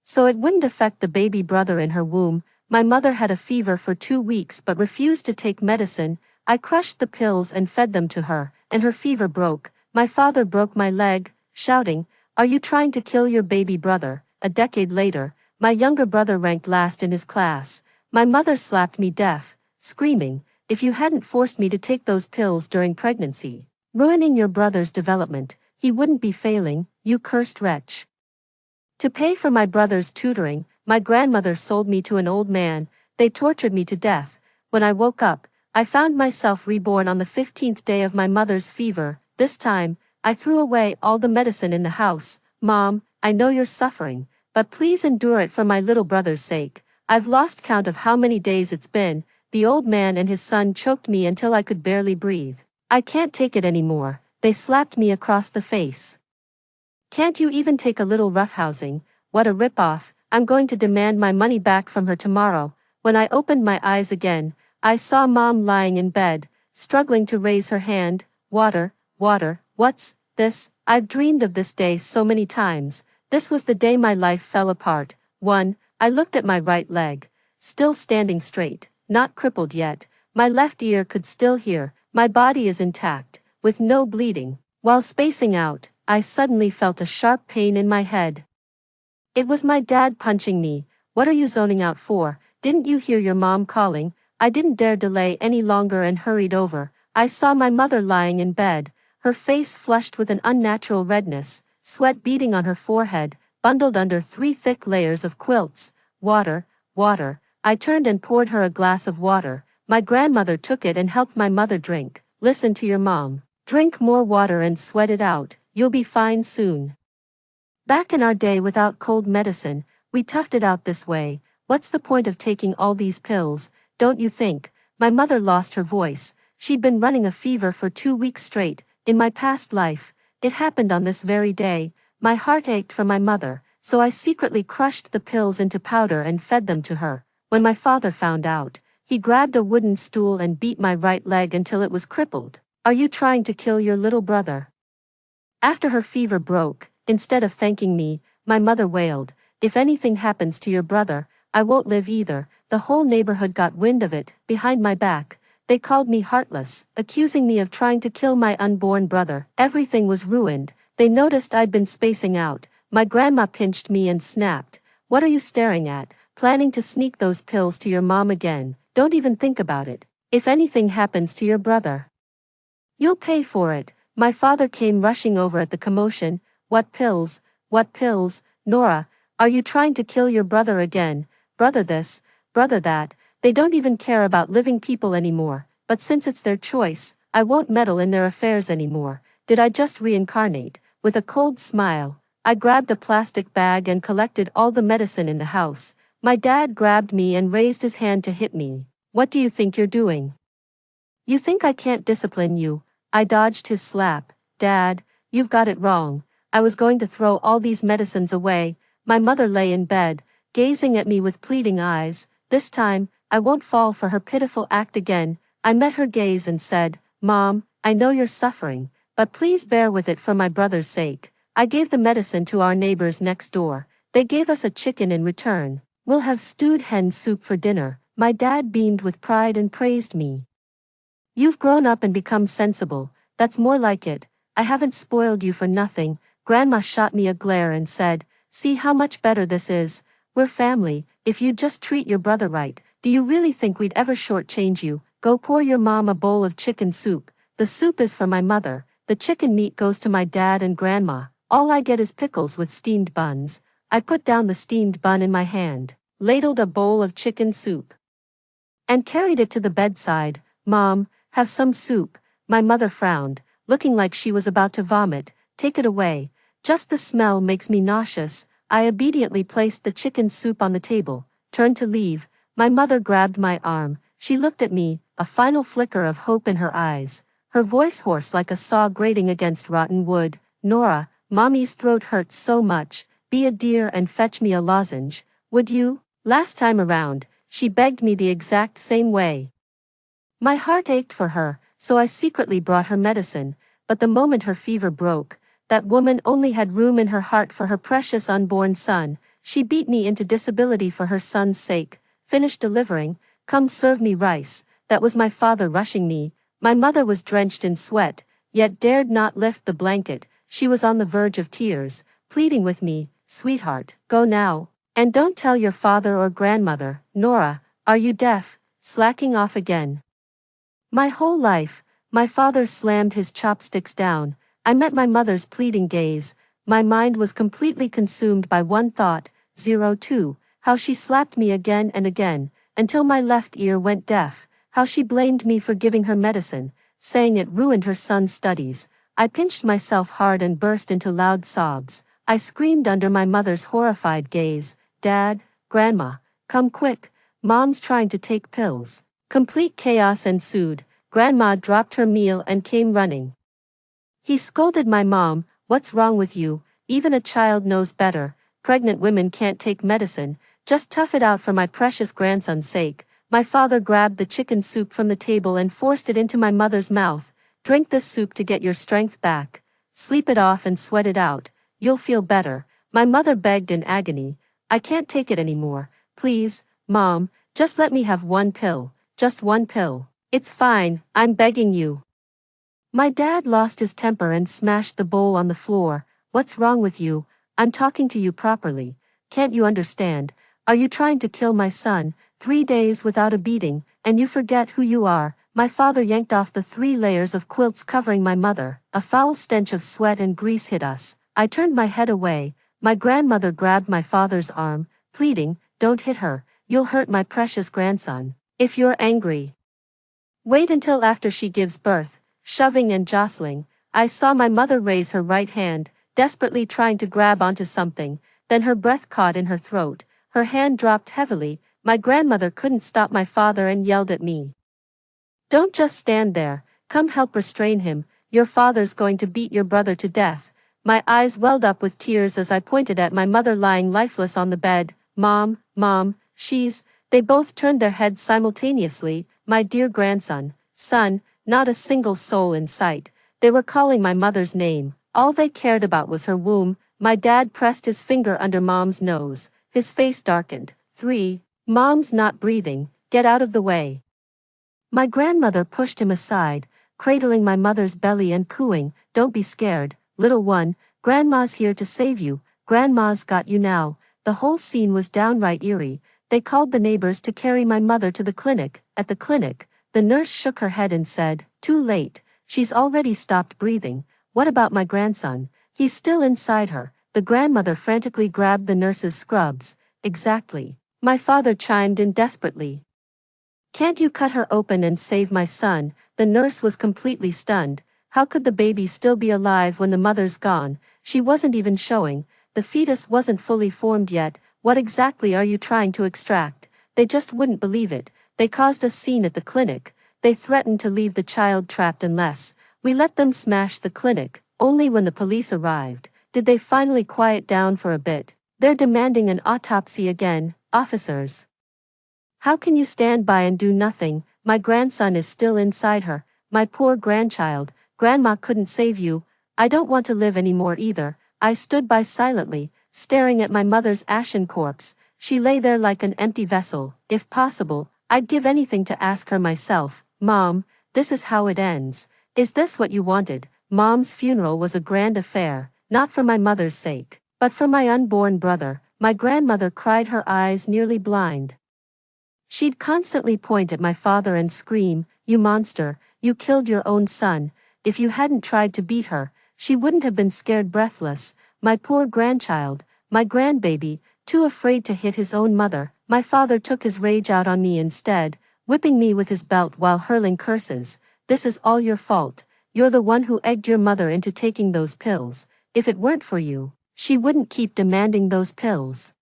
So it wouldn't affect the baby brother in her womb. My mother had a fever for 2 weeks but refused to take medicine. I crushed the pills and fed them to her, and her fever broke. My father broke my leg, shouting, "Are you trying to kill your baby brother?" A decade later, my younger brother ranked last in his class. My mother slapped me deaf, screaming, "If you hadn't forced me to take those pills during pregnancy, ruining your brother's development, he wouldn't be failing, you cursed wretch." To pay for my brother's tutoring, my grandmother sold me to an old man. They tortured me to death. When I woke up, I found myself reborn on the 15th day of my mother's fever. This time, I threw away all the medicine in the house. "Mom, I know you're suffering, but please endure it for my little brother's sake. I've lost count of how many days it's been." The old man and his son choked me until I could barely breathe. "I can't take it anymore." They slapped me across the face. "Can't you even take a little roughhousing? What a rip-off. I'm going to demand my money back from her tomorrow." When I opened my eyes again, I saw Mom lying in bed, struggling to raise her hand. "Water, water, what's this?" I've dreamed of this day so many times. This was the day my life fell apart. I looked at my right leg, still standing straight, not crippled yet. My left ear could still hear. My body is intact, with no bleeding. While spacing out, I suddenly felt a sharp pain in my head. It was my dad punching me. "What are you zoning out for? Didn't you hear your mom calling?" I didn't dare delay any longer and hurried over. I saw my mother lying in bed, her face flushed with an unnatural redness, sweat beading on her forehead, bundled under 3 thick layers of quilts. "Water, water." I turned and poured her a glass of water. My grandmother took it and helped my mother drink. "Listen to your mom. Drink more water and sweat it out. You'll be fine soon." Back in our day without cold medicine, we toughed it out this way. What's the point of taking all these pills, don't you think? My mother lost her voice. She'd been running a fever for 2 weeks straight. In my past life, it happened on this very day. My heart ached for my mother, so I secretly crushed the pills into powder and fed them to her. When my father found out, he grabbed a wooden stool and beat my right leg until it was crippled. "Are you trying to kill your little brother?" After her fever broke, instead of thanking me, my mother wailed, "If anything happens to your brother, I won't live either." The whole neighborhood got wind of it. Behind my back, they called me heartless, accusing me of trying to kill my unborn brother. Everything was ruined. They noticed I'd been spacing out. My grandma pinched me and snapped, "What are you staring at? Planning to sneak those pills to your mom again? Don't even think about it. If anything happens to your brother, you'll pay for it." My father came rushing over at the commotion. "What pills? What pills? Nora, are you trying to kill your brother again? Brother this, brother that." They don't even care about living people anymore. But since it's their choice, I won't meddle in their affairs anymore. Did I just reincarnate? With a cold smile, I grabbed a plastic bag and collected all the medicine in the house. My dad grabbed me and raised his hand to hit me. "What do you think you're doing? You think I can't discipline you?" I dodged his slap. "Dad, you've got it wrong. I was going to throw all these medicines away." My mother lay in bed, gazing at me with pleading eyes. This time, I won't fall for her pitiful act again. I met her gaze and said, "Mom, I know you're suffering, but please bear with it for my brother's sake." I gave the medicine to our neighbors next door. They gave us a chicken in return. "We'll have stewed hen soup for dinner." My dad beamed with pride and praised me. "You've grown up and become sensible. That's more like it. I haven't spoiled you for nothing." Grandma shot me a glare and said, "See how much better this is? We're family. If you'd just treat your brother right, do you really think we'd ever shortchange you? Go pour your mom a bowl of chicken soup." The soup is for my mother. The chicken meat goes to my dad and grandma. All I get is pickles with steamed buns. I put down the steamed bun in my hand, ladled a bowl of chicken soup, and carried it to the bedside. "Mom, have some soup." My mother frowned, looking like she was about to vomit. "Take it away. Just the smell makes me nauseous." I obediently placed the chicken soup on the table, turned to leave. My mother grabbed my arm. She looked at me, a final flicker of hope in her eyes. Her voice hoarse like a saw grating against rotten wood. "Nora, Mommy's throat hurts so much. Be a dear and fetch me a lozenge, would you?" Last time around, she begged me the exact same way. My heart ached for her, so I secretly brought her medicine. But the moment her fever broke, that woman only had room in her heart for her precious unborn son. She beat me into disability for her son's sake. Finished delivering, come serve me rice. That was my father rushing me. My mother was drenched in sweat, yet dared not lift the blanket. She was on the verge of tears, pleading with me, sweetheart, go now. And don't tell your father or grandmother. Nora, are you deaf? Slacking off again. My whole life, my father slammed his chopsticks down. I met my mother's pleading gaze. My mind was completely consumed by one thought, 02, how she slapped me again and again, until my left ear went deaf, how she blamed me for giving her medicine, saying it ruined her son's studies. I pinched myself hard and burst into loud sobs. I screamed under my mother's horrified gaze, Dad, Grandma, come quick, Mom's trying to take pills. Complete chaos ensued. Grandma dropped her meal and came running. He scolded my mom, what's wrong with you? Even a child knows better. Pregnant women can't take medicine. Just tough it out for my precious grandson's sake. My father grabbed the chicken soup from the table and forced it into my mother's mouth. Drink this soup to get your strength back. Sleep it off and sweat it out. You'll feel better. My mother begged in agony. I can't take it anymore. Please, Mom, just let me have one pill. Just one pill. It's fine, I'm begging you. My dad lost his temper and smashed the bowl on the floor. What's wrong with you? I'm talking to you properly. Can't you understand? Are you trying to kill my son? 3 days without a beating, and you forget who you are. My father yanked off the 3 layers of quilts covering my mother. A foul stench of sweat and grease hit us. I turned my head away. My grandmother grabbed my father's arm, pleading, don't hit her. You'll hurt my precious grandson. If you're angry, wait until after she gives birth. Shoving and jostling, I saw my mother raise her right hand, desperately trying to grab onto something, then her breath caught in her throat. Her hand dropped heavily. My grandmother couldn't stop my father and yelled at me. Don't just stand there, come help restrain him. Your father's going to beat your brother to death. My eyes welled up with tears as I pointed at my mother lying lifeless on the bed. Mom, she's... They both turned their heads simultaneously. My dear grandson, son, not a single soul in sight. They were calling my mother's name. All they cared about was her womb. My dad pressed his finger under Mom's nose. His face darkened. 3. Mom's not breathing. Get out of the way. My grandmother pushed him aside, cradling my mother's belly and cooing, don't be scared, little one, Grandma's here to save you. Grandma's got you now. The whole scene was downright eerie. They called the neighbors to carry my mother to the clinic. At the clinic, the nurse shook her head and said, too late, she's already stopped breathing. What about my grandson? He's still inside her. The grandmother frantically grabbed the nurse's scrubs. Exactly. My father chimed in desperately. Can't you cut her open and save my son? The nurse was completely stunned. How could the baby still be alive when the mother's gone? She wasn't even showing. The fetus wasn't fully formed yet. What exactly are you trying to extract? They just wouldn't believe it. They caused a scene at the clinic. They threatened to leave the child trapped unless we let them smash the clinic. Only when the police arrived did they finally quiet down for a bit. They're demanding an autopsy again. Officers, how can you stand by and do nothing? My grandson is still inside her. My poor grandchild. Grandma couldn't save you. I don't want to live anymore either. I stood by silently, staring at my mother's ashen corpse. She lay there like an empty vessel. If possible, I'd give anything to ask her myself, Mom, this is how it ends. Is this what you wanted? Mom's funeral was a grand affair, not for my mother's sake, but for my unborn brother. My grandmother cried, her eyes nearly blind. She'd constantly point at my father and scream, you monster, you killed your own son. If you hadn't tried to beat her, she wouldn't have been scared breathless. My poor grandchild, my grandbaby, too afraid to hit his own mother. My father took his rage out on me instead, whipping me with his belt while hurling curses. This is all your fault. You're the one who egged your mother into taking those pills. If it weren't for you, she wouldn't keep demanding those pills.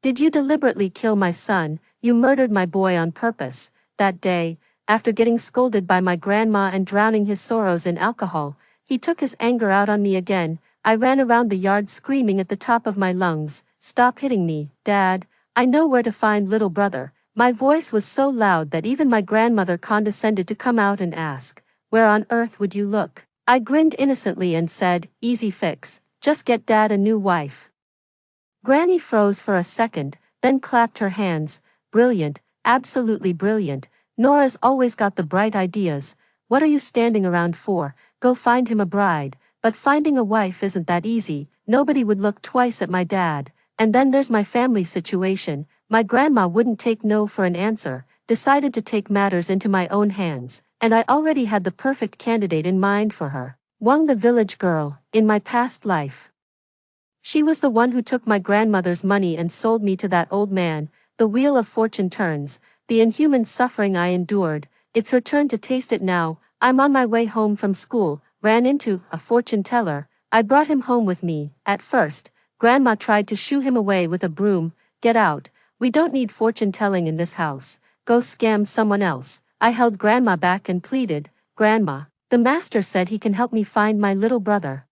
Did you deliberately kill my son? You murdered my boy on purpose. That day, after getting scolded by my grandma and drowning his sorrows in alcohol, he took his anger out on me again. I ran around the yard screaming at the top of my lungs, stop hitting me, Dad. I know where to find little brother. My voice was so loud that even my grandmother condescended to come out and ask, where on earth would you look? I grinned innocently and said, easy fix, just get Dad a new wife. Granny froze for a second, then clapped her hands. Brilliant, absolutely brilliant. Nora's always got the bright ideas. What are you standing around for? Go find him a bride. But finding a wife isn't that easy. Nobody would look twice at my dad. And then there's my family situation. My grandma wouldn't take no for an answer, decided to take matters into my own hands, and I already had the perfect candidate in mind for her. Wang, the village girl, in my past life. She was the one who took my grandmother's money and sold me to that old man. The wheel of fortune turns. The inhuman suffering I endured, it's her turn to taste it now. I'm on my way home from school, ran into a fortune teller. I brought him home with me. At first, Grandma tried to shoo him away with a broom. Get out. We don't need fortune telling in this house. Go scam someone else. I held Grandma back and pleaded, Grandma, the master said he can help me find my little brother.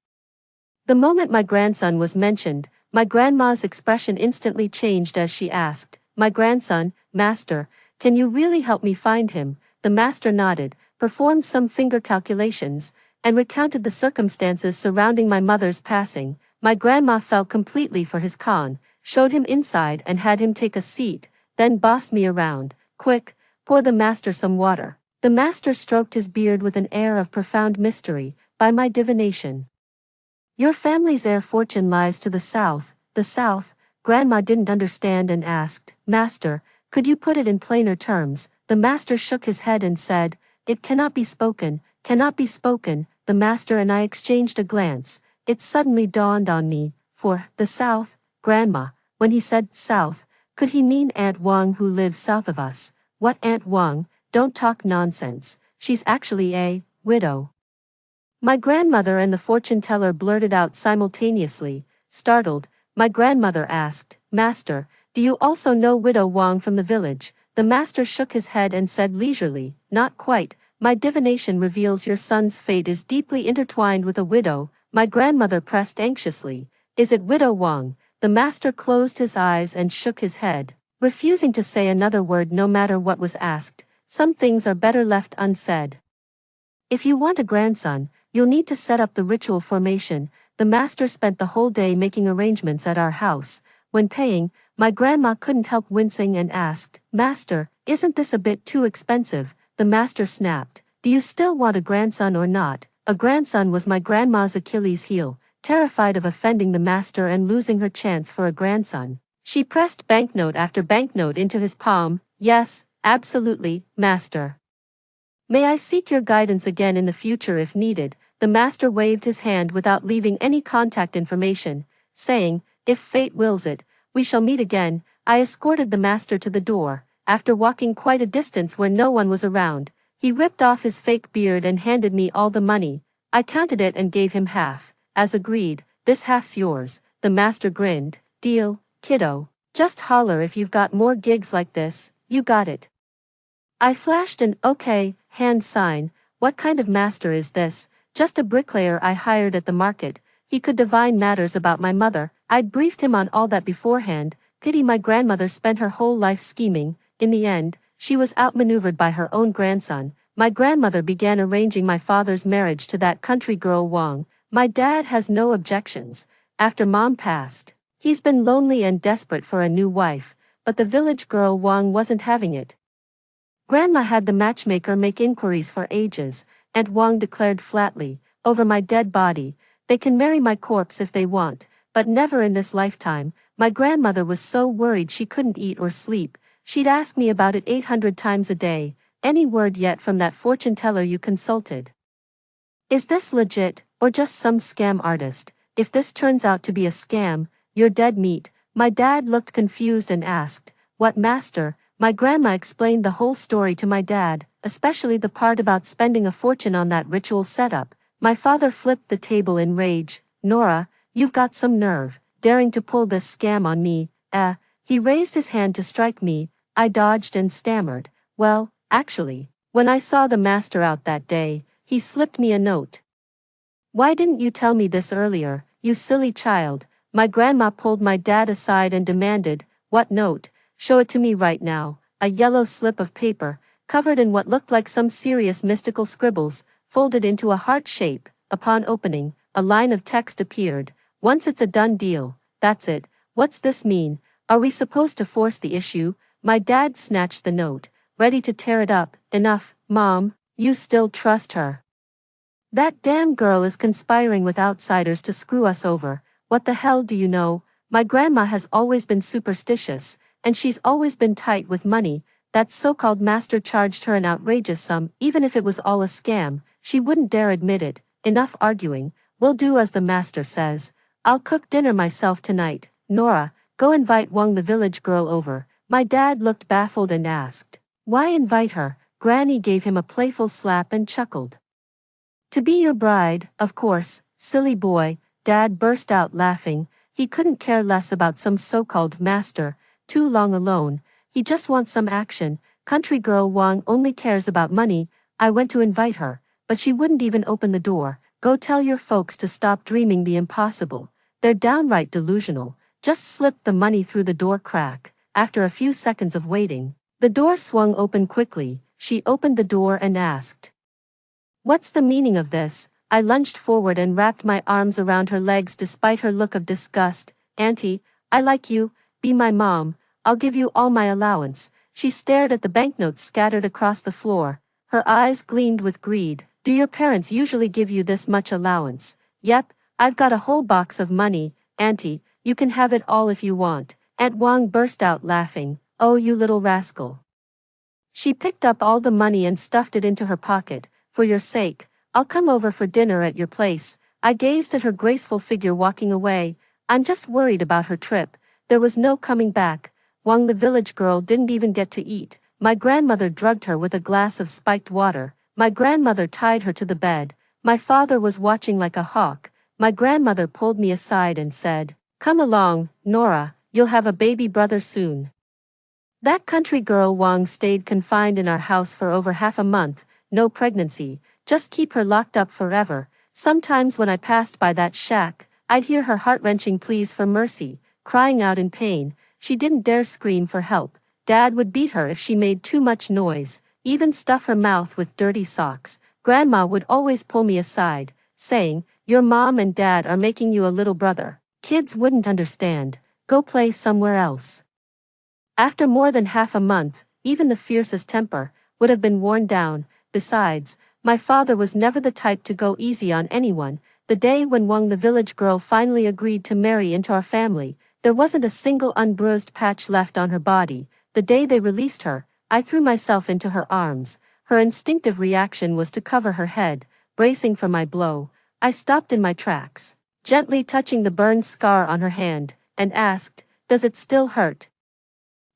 The moment my grandson was mentioned, my grandma's expression instantly changed as she asked, my grandson, master, can you really help me find him? The master nodded, performed some finger calculations, and recounted the circumstances surrounding my mother's passing. My grandma fell completely for his con, showed him inside and had him take a seat, then bossed me around. Quick, pour the master some water. The master stroked his beard with an air of profound mystery. By my divination, your family's heir fortune lies to the south. The south? Grandma didn't understand and asked, Master, could you put it in plainer terms? The master shook his head and said, it cannot be spoken, cannot be spoken. The master and I exchanged a glance. It suddenly dawned on me, for the south, Grandma, when he said south, could he mean Aunt Wang who lives south of us? What Aunt Wang? Don't talk nonsense. She's actually a widow. My grandmother and the fortune teller blurted out simultaneously. Startled, my grandmother asked, Master, do you also know Widow Wang from the village? The master shook his head and said leisurely, not quite. My divination reveals your son's fate is deeply intertwined with a widow. My grandmother pressed anxiously. Is it Widow Wang? The master closed his eyes and shook his head, refusing to say another word no matter what was asked. Some things are better left unsaid. If you want a grandson, you'll need to set up the ritual formation. The master spent the whole day making arrangements at our house. When paying, my grandma couldn't help wincing and asked, Master, isn't this a bit too expensive? The master snapped, do you still want a grandson or not? A grandson was my grandma's Achilles heel. Terrified of offending the master and losing her chance for a grandson, she pressed banknote after banknote into his palm. Yes, absolutely, master. May I seek your guidance again in the future if needed? The master waved his hand without leaving any contact information, saying, if fate wills it, we shall meet again. I escorted the master to the door. After walking quite a distance where no one was around, he ripped off his fake beard and handed me all the money. I counted it and gave him half. As agreed, this half's yours. The master grinned. Deal, kiddo. Just holler if you've got more gigs like this. You got it. I flashed an okay hand sign. What kind of master is this? Just a bricklayer I hired at the market. He could divine matters about my mother. I'd briefed him on all that beforehand. Pity my grandmother spent her whole life scheming. In the end, she was outmaneuvered by her own grandson. My grandmother began arranging my father's marriage to that country girl Wang. My dad has no objections. After Mom passed, he's been lonely and desperate for a new wife, but the village girl Wang wasn't having it. Grandma had the matchmaker make inquiries for ages, and Wang declared flatly, over my dead body, they can marry my corpse if they want, but never in this lifetime. My grandmother was so worried she couldn't eat or sleep. She'd ask me about it 800 times a day. Any word yet from that fortune teller you consulted? Is this legit, or just some scam artist? If this turns out to be a scam, you're dead meat. My dad looked confused and asked, what master? My grandma explained the whole story to my dad, especially the part about spending a fortune on that ritual setup. My father flipped the table in rage. Nora, you've got some nerve, daring to pull this scam on me. He raised his hand to strike me. I dodged and stammered. Well, actually, when I saw the master out that day, he slipped me a note. Why didn't you tell me this earlier, you silly child? My grandma pulled my dad aside and demanded, what note? Show it to me right now. A yellow slip of paper, covered in what looked like some serious mystical scribbles, folded into a heart shape. Upon opening, a line of text appeared. Once it's a done deal, that's it. What's this mean? Are we supposed to force the issue? My dad snatched the note, ready to tear it up. Enough, Mom, you still trust her. That damn girl is conspiring with outsiders to screw us over. What the hell do you know? My grandma has always been superstitious, and she's always been tight with money. That so-called master charged her an outrageous sum, even if it was all a scam. She wouldn't dare admit it. Enough arguing. We'll do as the master says. I'll cook dinner myself tonight. Nora, go invite Wang the village girl over. My dad looked baffled and asked, why invite her? Granny gave him a playful slap and chuckled. To be your bride, of course, silly boy, Dad burst out laughing. He couldn't care less about some so-called master, too long alone, he just wants some action. Country girl Wang only cares about money. I went to invite her, but she wouldn't even open the door. Go tell your folks to stop dreaming the impossible. They're downright delusional. Just slipped the money through the door crack. After a few seconds of waiting, the door swung open quickly. She opened the door and asked, what's the meaning of this? I lunged forward and wrapped my arms around her legs despite her look of disgust. Auntie, I like you, be my mom, I'll give you all my allowance. She stared at the banknotes scattered across the floor. Her eyes gleamed with greed. Do your parents usually give you this much allowance? Yep, I've got a whole box of money. Auntie, you can have it all if you want. Aunt Wang burst out laughing. Oh, you little rascal. She picked up all the money and stuffed it into her pocket. For your sake, I'll come over for dinner at your place. I gazed at her graceful figure walking away. I'm just worried about her trip. There was no coming back. Wang the village girl didn't even get to eat. My grandmother drugged her with a glass of spiked water. My grandmother tied her to the bed. My father was watching like a hawk. My grandmother pulled me aside and said, come along, Nora, you'll have a baby brother soon. That country girl Wang stayed confined in our house for over half a month. No pregnancy, just keep her locked up forever. Sometimes when I passed by that shack, I'd hear her heart-wrenching pleas for mercy, crying out in pain. She didn't dare scream for help. Dad would beat her if she made too much noise, even stuff her mouth with dirty socks. Grandma would always pull me aside, saying, your mom and dad are making you a little brother. Kids wouldn't understand. Go play somewhere else. After more than half a month, even the fiercest temper would have been worn down. Besides, my father was never the type to go easy on anyone. The day when Wang the village girl finally agreed to marry into our family, there wasn't a single unbruised patch left on her body. The day they released her, I threw myself into her arms. Her instinctive reaction was to cover her head, bracing for my blow. I stopped in my tracks, gently touching the burned scar on her hand, and asked, does it still hurt?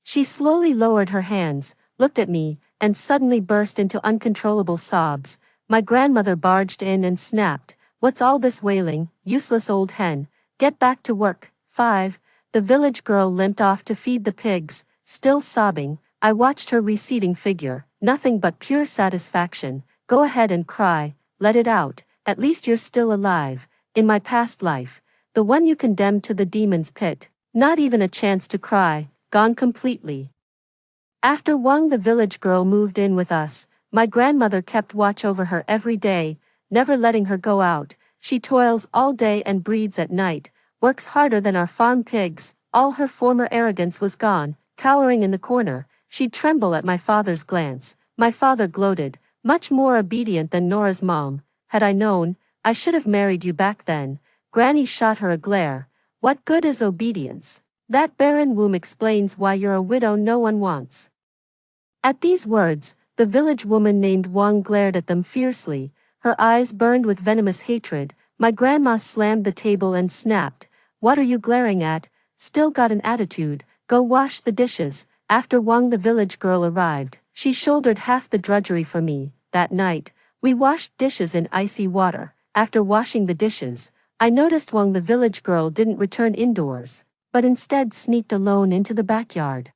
She slowly lowered her hands, looked at me, and suddenly burst into uncontrollable sobs. My grandmother barged in and snapped, what's all this wailing, useless old hen? Get back to work. 5. The village girl limped off to feed the pigs, still sobbing. I watched her receding figure, nothing but pure satisfaction. Go ahead and cry, let it out, at least you're still alive. In my past life, the one you condemned to the demon's pit, not even a chance to cry, gone completely. After Wang the village girl moved in with us, my grandmother kept watch over her every day, never letting her go out. She toils all day and breeds at night, works harder than our farm pigs. All her former arrogance was gone. Cowering in the corner, she'd tremble at my father's glance. My father gloated, much more obedient than Nora's mom. Had I known, I should have married you back then. Granny shot her a glare. What good is obedience? That barren womb explains why you're a widow no one wants. At these words, the village woman named Wang glared at them fiercely. Her eyes burned with venomous hatred. My grandma slammed the table and snapped, what are you glaring at? Still got an attitude, go wash the dishes. After Wang the village girl arrived, she shouldered half the drudgery for me. That night, we washed dishes in icy water. After washing the dishes, I noticed Wang the village girl didn't return indoors, but instead sneaked alone into the backyard.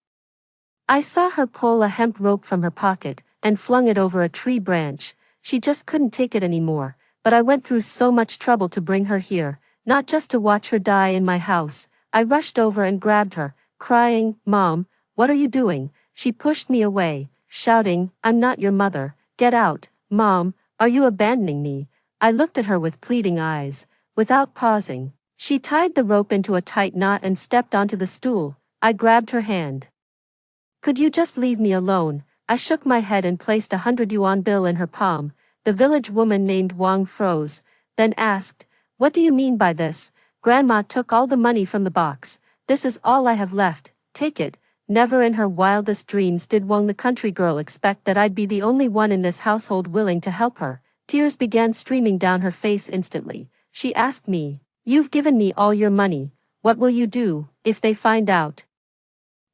I saw her pull a hemp rope from her pocket and flung it over a tree branch. She just couldn't take it anymore, but I went through so much trouble to bring her here, not just to watch her die in my house. I rushed over and grabbed her, crying, Mom, what are you doing? She pushed me away, shouting, I'm not your mother, get out. Mom, are you abandoning me? I looked at her with pleading eyes. Without pausing, She tied the rope into a tight knot and stepped onto the stool. I grabbed her hand. Could you just leave me alone? I shook my head and placed 100 yuan bill in her palm. The village woman named Wang froze, then asked, "What do you mean by this?" Grandma took all the money from the box. "This is all I have left, take it." Never in her wildest dreams did Wang the country girl expect that I'd be the only one in this household willing to help her. Tears began streaming down her face instantly. She asked me, "You've given me all your money. What will you do if they find out?"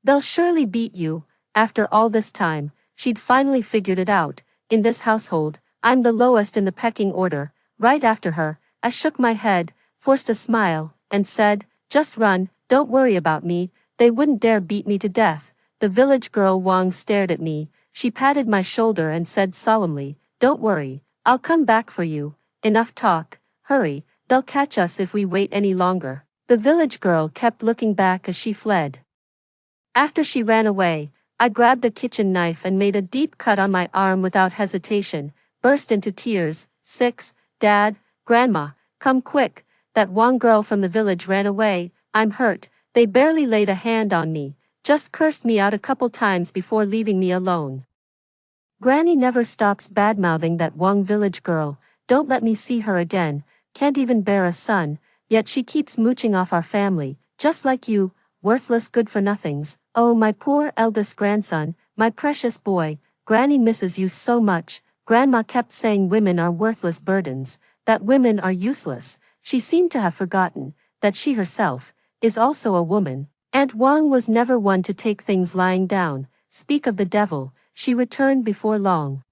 "They'll surely beat you." After all this time, she'd finally figured it out. In this household, I'm the lowest in the pecking order. Right after her, I shook my head, forced a smile, and said, "Just run, don't worry about me. They wouldn't dare beat me to death." The village girl Wang stared at me. She patted my shoulder and said solemnly, "Don't worry, I'll come back for you. Enough talk, hurry, they'll catch us if we wait any longer." The village girl kept looking back as she fled. After she ran away, I grabbed a kitchen knife and made a deep cut on my arm without hesitation, burst into tears. 6. Dad, Grandma, come quick. That Wang girl from the village ran away. I'm hurt. They barely laid a hand on me, just cursed me out a couple times before leaving me alone. Granny never stops badmouthing that Wang village girl. Don't let me see her again. Can't even bear a son, yet she keeps mooching off our family, just like you, worthless good-for-nothings. Oh, my poor eldest grandson, my precious boy, Granny misses you so much. Grandma kept saying women are worthless burdens, that women are useless. She seemed to have forgotten that she herself is also a woman. Aunt Wang was never one to take things lying down. Speak of the devil, she returned before long.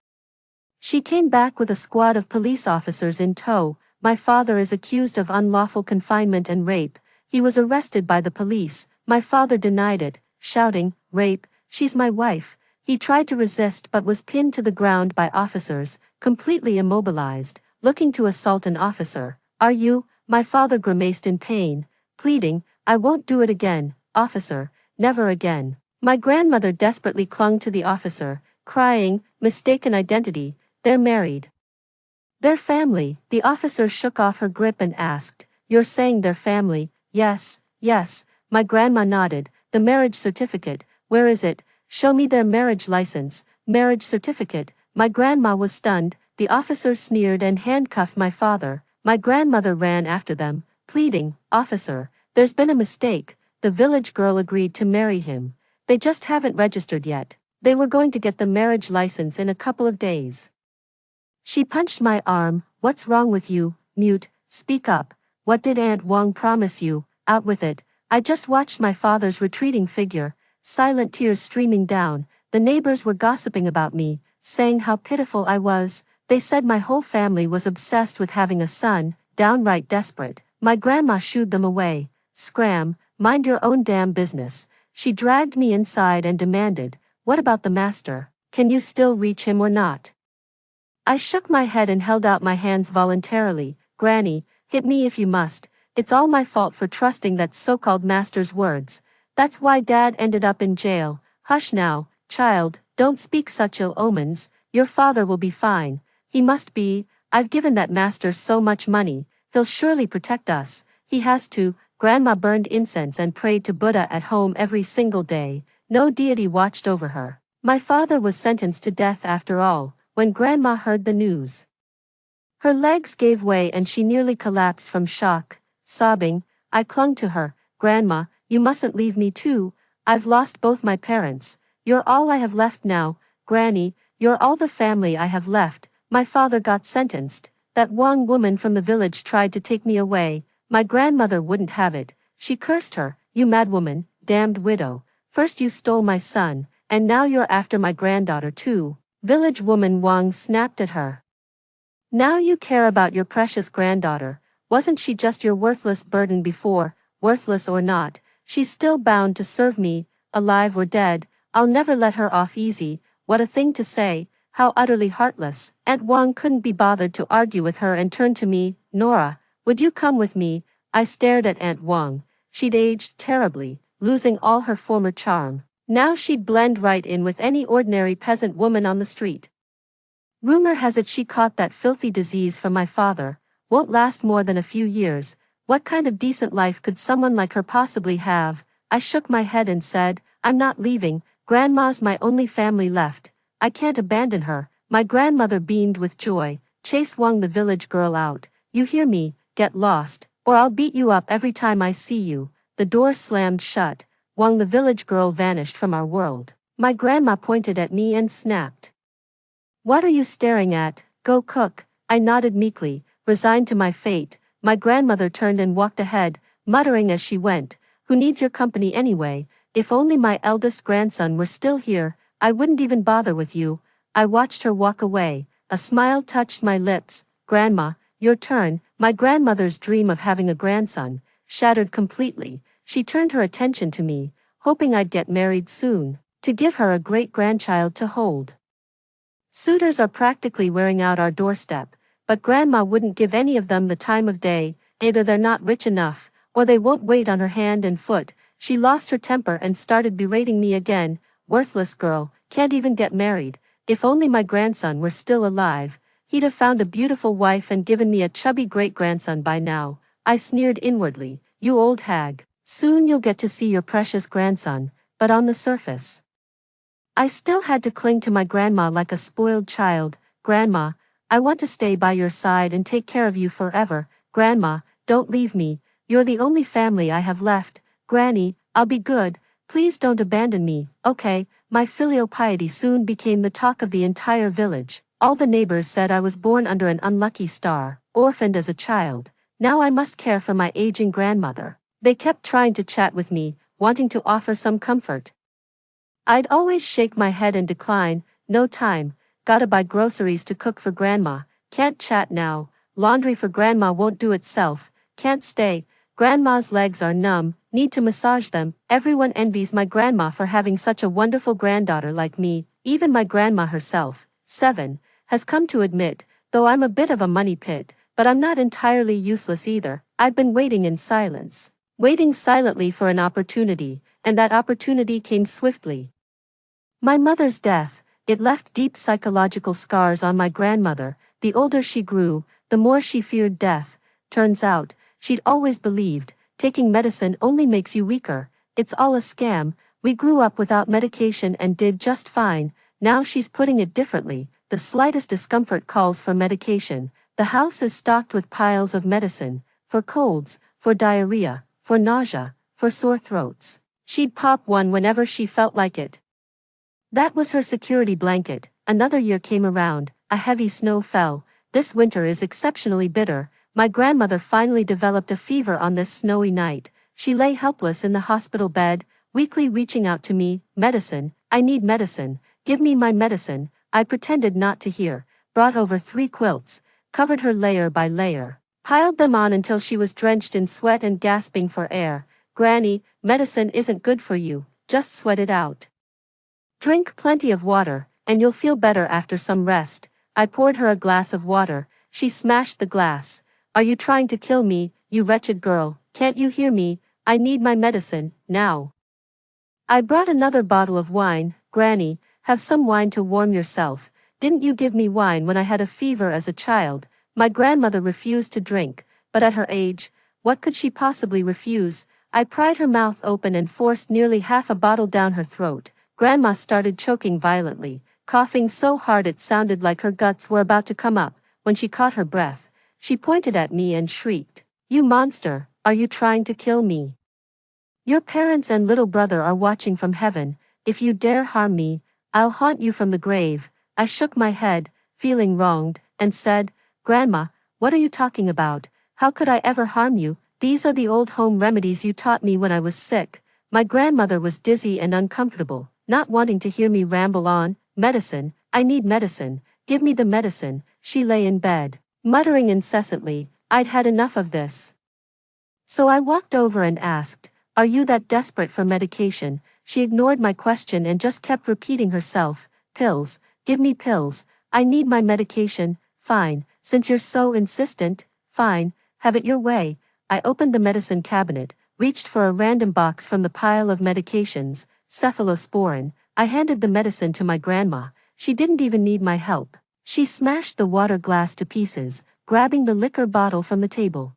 She came back with a squad of police officers in tow. My father is accused of unlawful confinement and rape. He was arrested by the police. My father denied it, shouting, "Rape, she's my wife." He tried to resist but was pinned to the ground by officers, completely immobilized, looking to assault an officer. "Are you?" My father grimaced in pain, pleading, "I won't do it again, officer, never again." My grandmother desperately clung to the officer, crying, "Mistaken identity, they're married. Their family." The officer shook off her grip and asked, "You're saying their family?" "Yes, yes." My grandma nodded. "The marriage certificate, where is it? Show me their marriage license." Marriage certificate. My grandma was stunned. The officers sneered and handcuffed my father. My grandmother ran after them, pleading, "Officer, there's been a mistake. The village girl agreed to marry him. They just haven't registered yet. They were going to get the marriage license in a couple of days." She punched my arm. "What's wrong with you? Mute, speak up. What did Aunt Wang promise you? Out with it." I just watched my father's retreating figure, silent tears streaming down. The neighbors were gossiping about me, saying how pitiful I was. They said my whole family was obsessed with having a son, downright desperate. My grandma shooed them away. "Scram, mind your own damn business." She dragged me inside and demanded, "What about the master? Can you still reach him or not?" I shook my head and held out my hands voluntarily. "Granny, hit me if you must. It's all my fault for trusting that so-called master's words. That's why Dad ended up in jail." "Hush now, child, don't speak such ill omens. Your father will be fine. He must be. I've given that master so much money. He'll surely protect us. He has to." Grandma burned incense and prayed to Buddha at home every single day. No deity watched over her. My father was sentenced to death after all. When Grandma heard the news, her legs gave way and she nearly collapsed from shock. Sobbing, I clung to her. "Grandma, you mustn't leave me too. I've lost both my parents. You're all I have left now. Granny, you're all the family I have left." My father got sentenced. That Wang woman from the village tried to take me away. My grandmother wouldn't have it. She cursed her. "You madwoman, damned widow. First you stole my son, and now you're after my granddaughter too." Village woman Wang snapped at her. "Now you care about your precious granddaughter. Wasn't she just your worthless burden before? Worthless or not, she's still bound to serve me, alive or dead. I'll never let her off easy." What a thing to say, how utterly heartless. Aunt Wang couldn't be bothered to argue with her and turned to me. "Nora, would you come with me?" I stared at Aunt Wang. She'd aged terribly, losing all her former charm. Now she'd blend right in with any ordinary peasant woman on the street. Rumor has it she caught that filthy disease from my father. Won't last more than a few years. What kind of decent life could someone like her possibly have? I shook my head and said, I'm not leaving, Grandma's my only family left. I can't abandon her. My grandmother beamed with joy. Chase Wang the village girl out. You hear me, get lost, or I'll beat you up every time I see you. The door slammed shut. Wang the village girl vanished from our world. My grandma pointed at me and snapped. What are you staring at? Go cook. I nodded meekly, resigned to my fate. My grandmother turned and walked ahead, muttering as she went, who needs your company anyway? If only my eldest grandson were still here, I wouldn't even bother with you. I watched her walk away. A smile touched my lips. Grandma, your turn. My grandmother's dream of having a grandson shattered completely. She turned her attention to me, hoping I'd get married soon, to give her a great-grandchild to hold. Suitors are practically wearing out our doorstep, but Grandma wouldn't give any of them the time of day. Either they're not rich enough, or they won't wait on her hand and foot. She lost her temper and started berating me again. Worthless girl, can't even get married. If only my grandson were still alive, he'd have found a beautiful wife and given me a chubby great-grandson by now. I sneered inwardly, you old hag. Soon you'll get to see your precious grandson, but on the surface. I still had to cling to my grandma like a spoiled child. Grandma, I want to stay by your side and take care of you forever. Grandma, don't leave me. You're the only family I have left. Granny, I'll be good. Please don't abandon me. Okay, my filial piety soon became the talk of the entire village. All the neighbors said I was born under an unlucky star, orphaned as a child. Now I must care for my aging grandmother. They kept trying to chat with me, wanting to offer some comfort. I'd always shake my head and decline. No time. Gotta buy groceries to cook for Grandma. Can't chat now. Laundry for Grandma won't do itself. Can't stay. Grandma's legs are numb. Need to massage them. Everyone envies my grandma for having such a wonderful granddaughter like me. Even my grandma herself, 7, has come to admit, though I'm a bit of a money pit, but I'm not entirely useless either. I've been waiting in silence. Waiting silently for an opportunity, and that opportunity came swiftly. My mother's death, it left deep psychological scars on my grandmother. The older she grew, the more she feared death. Turns out, she'd always believed, taking medicine only makes you weaker. It's all a scam. We grew up without medication and did just fine. Now she's putting it differently. The slightest discomfort calls for medication. The house is stocked with piles of medicine, for colds, for diarrhea, for nausea, for sore throats. She'd pop one whenever she felt like it. That was her security blanket. Another year came around, a heavy snow fell. This winter is exceptionally bitter. My grandmother finally developed a fever on this snowy night. She lay helpless in the hospital bed, weakly reaching out to me. Medicine, I need medicine. Give me my medicine. I pretended not to hear, brought over 3 quilts, covered her layer by layer, piled them on until she was drenched in sweat and gasping for air. Granny, medicine isn't good for you, just sweat it out. Drink plenty of water, and you'll feel better after some rest. I poured her a glass of water. She smashed the glass. Are you trying to kill me, you wretched girl? Can't you hear me? I need my medicine, now. I brought another bottle of wine. Granny, have some wine to warm yourself. Didn't you give me wine when I had a fever as a child? My grandmother refused to drink, but at her age, what could she possibly refuse? I pried her mouth open and forced nearly half a bottle down her throat. Grandma started choking violently, coughing so hard it sounded like her guts were about to come up. When she caught her breath, she pointed at me and shrieked, "You monster, are you trying to kill me? Your parents and little brother are watching from heaven. If you dare harm me, I'll haunt you from the grave." I shook my head, feeling wronged, and said, "Grandma, what are you talking about? How could I ever harm you? These are the old home remedies you taught me when I was sick." My grandmother was dizzy and uncomfortable, not wanting to hear me ramble on. Medicine, I need medicine, give me the medicine. She lay in bed, muttering incessantly. I'd had enough of this. So I walked over and asked, "Are you that desperate for medication?" She ignored my question and just kept repeating herself, "Pills, give me pills, I need my medication." "Fine, since you're so insistent, fine, have it your way." I opened the medicine cabinet, reached for a random box from the pile of medications, cephalosporin. I handed the medicine to my grandma. She didn't even need my help. She smashed the water glass to pieces, grabbing the liquor bottle from the table.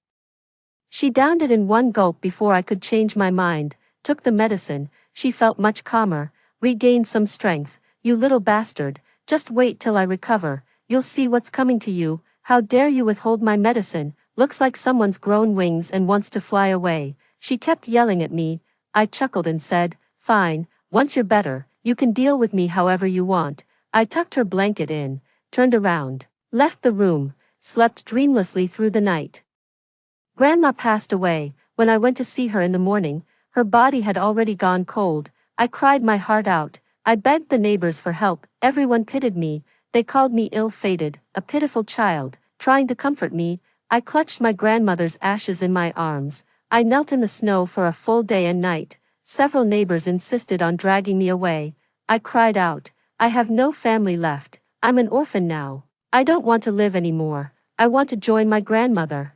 She downed it in one gulp before I could change my mind, took the medicine. She felt much calmer, regained some strength. You little bastard, just wait till I recover, you'll see what's coming to you. How dare you withhold my medicine? Looks like someone's grown wings and wants to fly away. She kept yelling at me. I chuckled and said, fine, once you're better, you can deal with me however you want. I tucked her blanket in, turned around, left the room, slept dreamlessly through the night. Grandma passed away. When I went to see her in the morning, her body had already gone cold. I cried my heart out. I begged the neighbors for help. Everyone pitied me. They called me ill-fated, a pitiful child. Trying to comfort me, I clutched my grandmother's ashes in my arms. I knelt in the snow for a full day and night. Several neighbors insisted on dragging me away. I cried out, I have no family left. I'm an orphan now. I don't want to live anymore. I want to join my grandmother.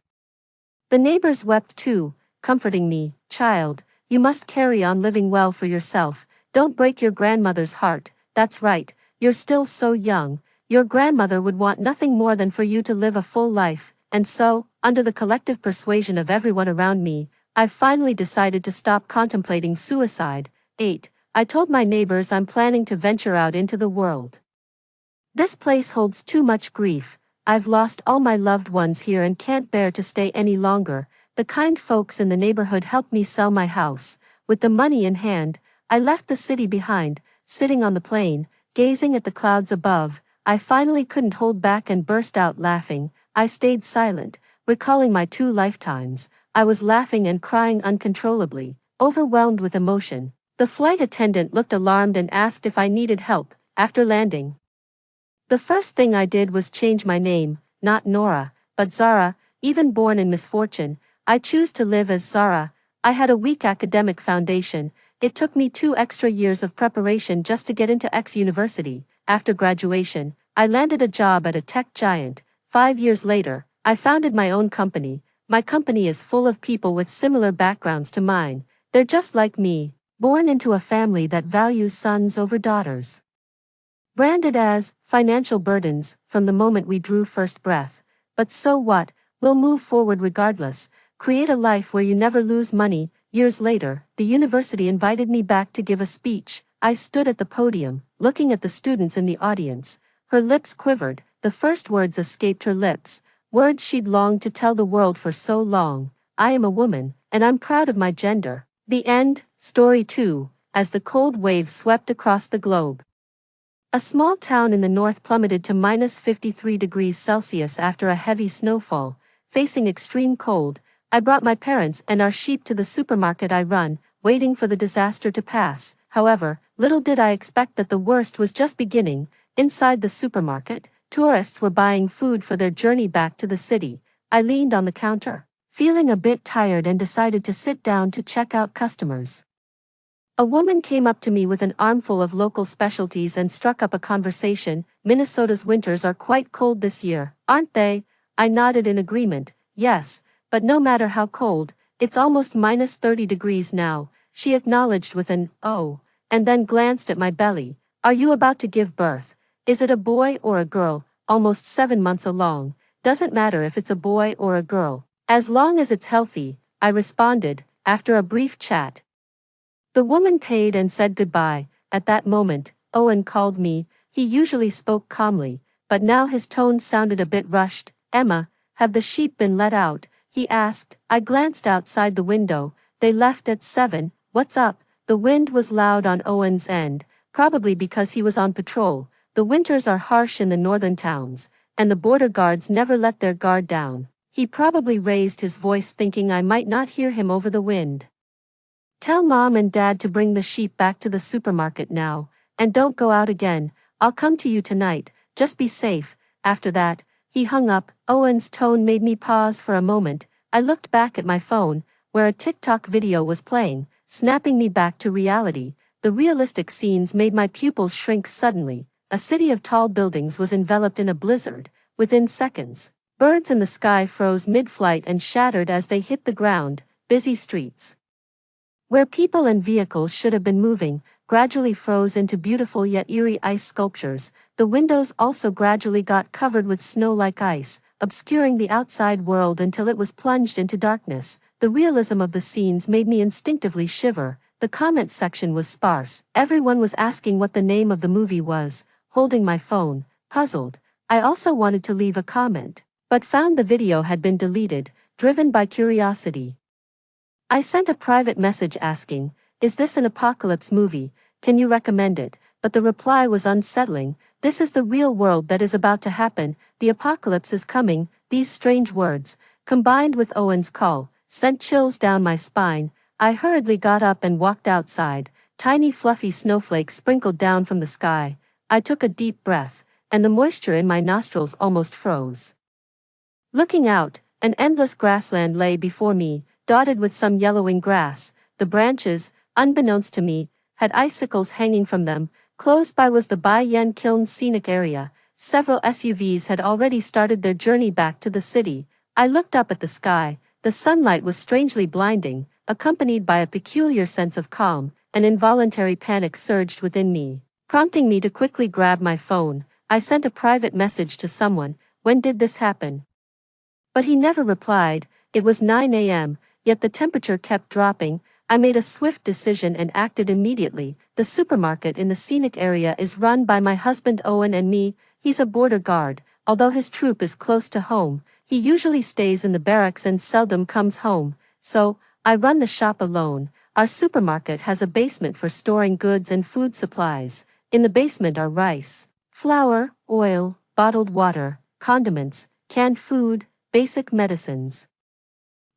The neighbors wept too, comforting me. Child, you must carry on living well for yourself. Don't break your grandmother's heart. That's right, you're still so young. Your grandmother would want nothing more than for you to live a full life. And so, under the collective persuasion of everyone around me, I finally decided to stop contemplating suicide. 8. I told my neighbors I'm planning to venture out into the world. This place holds too much grief. I've lost all my loved ones here and can't bear to stay any longer. The kind folks in the neighborhood helped me sell my house. With the money in hand, I left the city behind, sitting on the plain, gazing at the clouds above. I finally couldn't hold back and burst out laughing. I stayed silent, recalling my 2 lifetimes. I was laughing and crying uncontrollably, overwhelmed with emotion. The flight attendant looked alarmed and asked if I needed help. After landing, the first thing I did was change my name, not Nora, but Zara. Even born in misfortune, I choose to live as Zara. I had a weak academic foundation. It took me 2 extra years of preparation just to get into X university. After graduation, I landed a job at a tech giant. 5 years later, I founded my own company. My company is full of people with similar backgrounds to mine. They're just like me, born into a family that values sons over daughters. Branded as financial burdens from the moment we drew first breath. But so what? We'll move forward regardless. Create a life where you never lose money. Years later, the university invited me back to give a speech. I stood at the podium, looking at the students in the audience. Her lips quivered. The first words escaped her lips, words she'd longed to tell the world for so long. I am a woman, and I'm proud of my gender. The end. Story 2. As the cold waves swept across the globe. A small town in the north plummeted to -53°C after a heavy snowfall. Facing extreme cold, I brought my parents and our sheep to the supermarket I run, waiting for the disaster to pass. However, little did I expect that the worst was just beginning. Inside the supermarket, tourists were buying food for their journey back to the city. I leaned on the counter, feeling a bit tired, and decided to sit down to check out customers. A woman came up to me with an armful of local specialties and struck up a conversation. Minnesota's winters are quite cold this year, aren't they? I nodded in agreement. Yes, but no matter how cold, it's almost -30 degrees now. She acknowledged with an "oh," and then glanced at my belly. Are you about to give birth? Is it a boy or a girl? Almost 7 months along. Doesn't matter if it's a boy or a girl, as long as it's healthy, I responded. After a brief chat, the woman paid and said goodbye. At that moment, Owen called me. He usually spoke calmly, but now his tone sounded a bit rushed. Emma, have the sheep been let out? He asked. I glanced outside the window. They left at 7. What's up? The wind was loud on Owen's end, probably because he was on patrol. The winters are harsh in the northern towns, and the border guards never let their guard down. He probably raised his voice thinking I might not hear him over the wind. Tell Mom and Dad to bring the sheep back to the supermarket now, and don't go out again. I'll come to you tonight, just be safe. After that, he hung up. Owen's tone made me pause for a moment. I looked back at my phone, where a TikTok video was playing, snapping me back to reality. The realistic scenes made my pupils shrink suddenly. A city of tall buildings was enveloped in a blizzard. Within seconds, birds in the sky froze mid-flight and shattered as they hit the ground. Busy streets, where people and vehicles should have been moving, gradually froze into beautiful yet eerie ice sculptures. The windows also gradually got covered with snow like ice, obscuring the outside world until it was plunged into darkness. The realism of the scenes made me instinctively shiver. The comments section was sparse. Everyone was asking what the name of the movie was. Holding my phone, puzzled, I also wanted to leave a comment, but found the video had been deleted, driven by curiosity. I sent a private message asking, "Is this an apocalypse movie? Can you recommend it?" But the reply was unsettling. "This is the real world that is about to happen. The apocalypse is coming." These strange words, combined with Owen's call, sent chills down my spine. I hurriedly got up and walked outside. Tiny fluffy snowflakes sprinkled down from the sky. I took a deep breath, and the moisture in my nostrils almost froze. Looking out, an endless grassland lay before me, dotted with some yellowing grass. The branches, unbeknownst to me, had icicles hanging from them. Close by was the Bai Yen Kiln scenic area. Several SUVs had already started their journey back to the city. I looked up at the sky. The sunlight was strangely blinding, accompanied by a peculiar sense of calm. An involuntary panic surged within me, prompting me to quickly grab my phone. I sent a private message to someone, "When did this happen?" But he never replied. It was 9 a.m., yet the temperature kept dropping. I made a swift decision and acted immediately. The supermarket in the scenic area is run by my husband Owen and me. He's a border guard. Although his troop is close to home, he usually stays in the barracks and seldom comes home. So, I run the shop alone. Our supermarket has a basement for storing goods and food supplies. In the basement are rice, flour, oil, bottled water, condiments, canned food, basic medicines,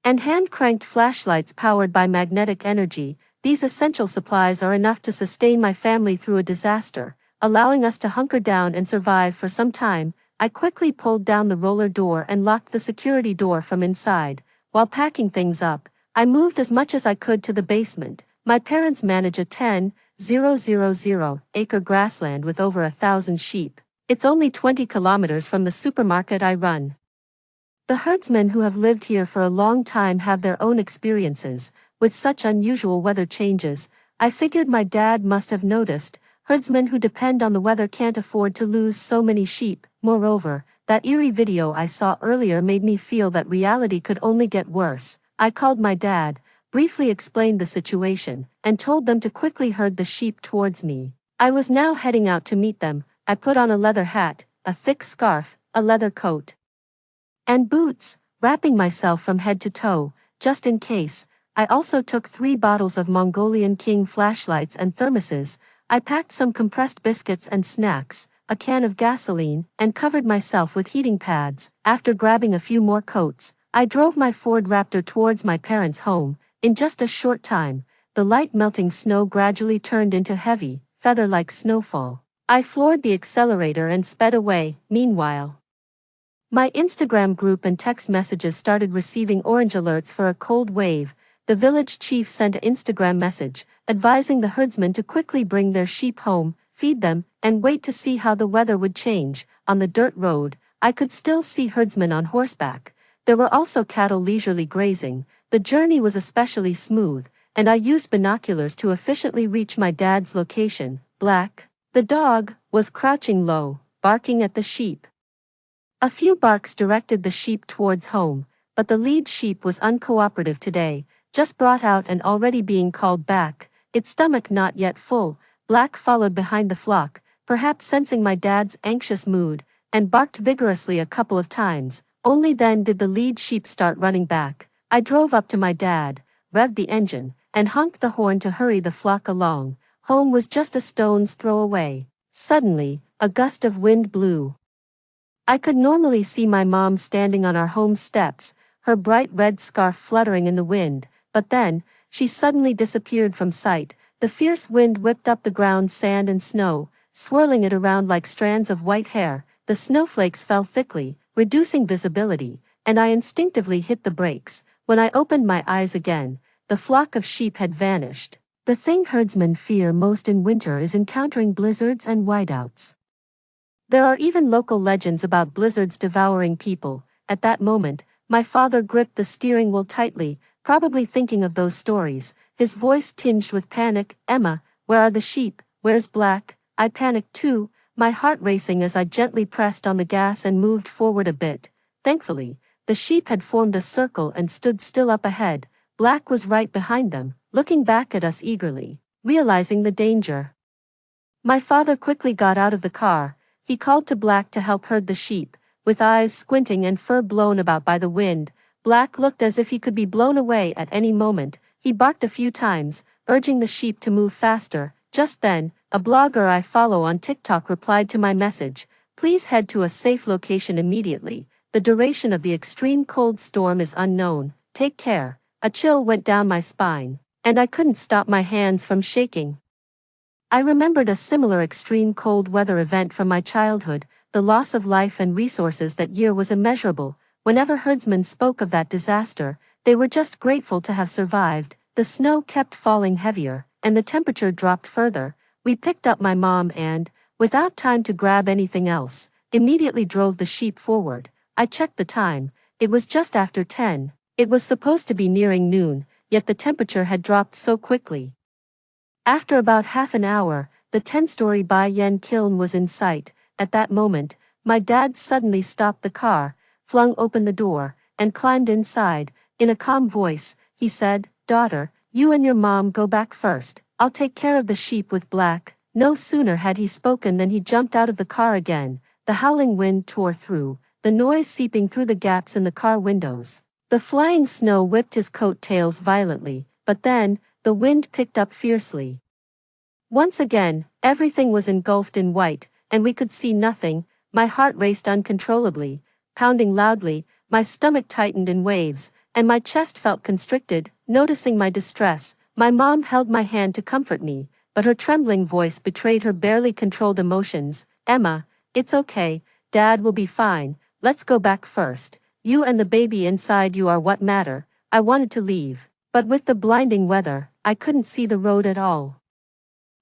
and hand-cranked flashlights powered by magnetic energy. These essential supplies are enough to sustain my family through a disaster, allowing us to hunker down and survive for some time. I quickly pulled down the roller door and locked the security door from inside. While packing things up, I moved as much as I could to the basement. My parents manage a 10,000-acre grassland with over 1,000 sheep. It's only 20 kilometers from the supermarket I run. The herdsmen who have lived here for a long time have their own experiences with such unusual weather changes. I figured my dad must have noticed. Herdsmen who depend on the weather can't afford to lose so many sheep. Moreover, that eerie video I saw earlier made me feel that reality could only get worse. I called my dad, briefly explained the situation, and told them to quickly herd the sheep towards me. I was now heading out to meet them. I put on a leather hat, a thick scarf, a leather coat, and boots, wrapping myself from head to toe, just in case. I also took 3 bottles of Mongolian King flashlights and thermoses. I packed some compressed biscuits and snacks, a can of gasoline, and covered myself with heating pads. After grabbing a few more coats, I drove my Ford Raptor towards my parents' home. In just a short time, the light melting snow gradually turned into heavy, feather-like snowfall. I floored the accelerator and sped away. Meanwhile, my Instagram group and text messages started receiving orange alerts for a cold wave. The village chief sent an Instagram message, advising the herdsmen to quickly bring their sheep home, feed them, and wait to see how the weather would change. On the dirt road, I could still see herdsmen on horseback. There were also cattle leisurely grazing. The journey was especially smooth, and I used binoculars to efficiently reach my dad's location. Black, the dog, was crouching low, barking at the sheep. A few barks directed the sheep towards home, but the lead sheep was uncooperative today, just brought out and already being called back, its stomach not yet full. Black followed behind the flock, perhaps sensing my dad's anxious mood, and barked vigorously a couple of times. Only then did the lead sheep start running back. I drove up to my dad, revved the engine, and honked the horn to hurry the flock along. Home was just a stone's throw away. Suddenly, a gust of wind blew. I could normally see my mom standing on our home steps, her bright red scarf fluttering in the wind, but then, she suddenly disappeared from sight. The fierce wind whipped up the ground sand and snow, swirling it around like strands of white hair. The snowflakes fell thickly, reducing visibility, and I instinctively hit the brakes. When I opened my eyes again, the flock of sheep had vanished. The thing herdsmen fear most in winter is encountering blizzards and whiteouts. There are even local legends about blizzards devouring people. At that moment, my father gripped the steering wheel tightly, probably thinking of those stories, his voice tinged with panic. "Emma, where are the sheep? Where's Black?" I panicked too, my heart racing as I gently pressed on the gas and moved forward a bit. Thankfully, the sheep had formed a circle and stood still up ahead. Black was right behind them, looking back at us eagerly, realizing the danger. My father quickly got out of the car. He called to Black to help herd the sheep. With eyes squinting and fur blown about by the wind, Black looked as if he could be blown away at any moment. He barked a few times, urging the sheep to move faster. Just then, a blogger I follow on TikTok replied to my message, "Please head to a safe location immediately. The duration of the extreme cold storm is unknown. Take care." A chill went down my spine, and I couldn't stop my hands from shaking. I remembered a similar extreme cold weather event from my childhood. The loss of life and resources that year was immeasurable. Whenever herdsmen spoke of that disaster, they were just grateful to have survived. The snow kept falling heavier, and the temperature dropped further. We picked up my mom and, without time to grab anything else, immediately drove the sheep forward. I checked the time. It was just after 10. It was supposed to be nearing noon, yet the temperature had dropped so quickly. After about half an hour, the 10-story Bai Yen kiln was in sight. At that moment, my dad suddenly stopped the car, flung open the door, and climbed inside. In a calm voice, he said, "Daughter, you and your mom go back first. I'll take care of the sheep with Black." No sooner had he spoken than he jumped out of the car again. The howling wind tore through, the noise seeping through the gaps in the car windows. The flying snow whipped his coat tails violently, but then, the wind picked up fiercely. Once again, everything was engulfed in white, and we could see nothing. My heart raced uncontrollably, pounding loudly, my stomach tightened in waves, and my chest felt constricted. Noticing my distress, my mom held my hand to comfort me, but her trembling voice betrayed her barely controlled emotions. "Emma, it's okay, Dad will be fine, let's go back first. You and the baby inside you are what matter." I wanted to leave, but with the blinding weather, I couldn't see the road at all.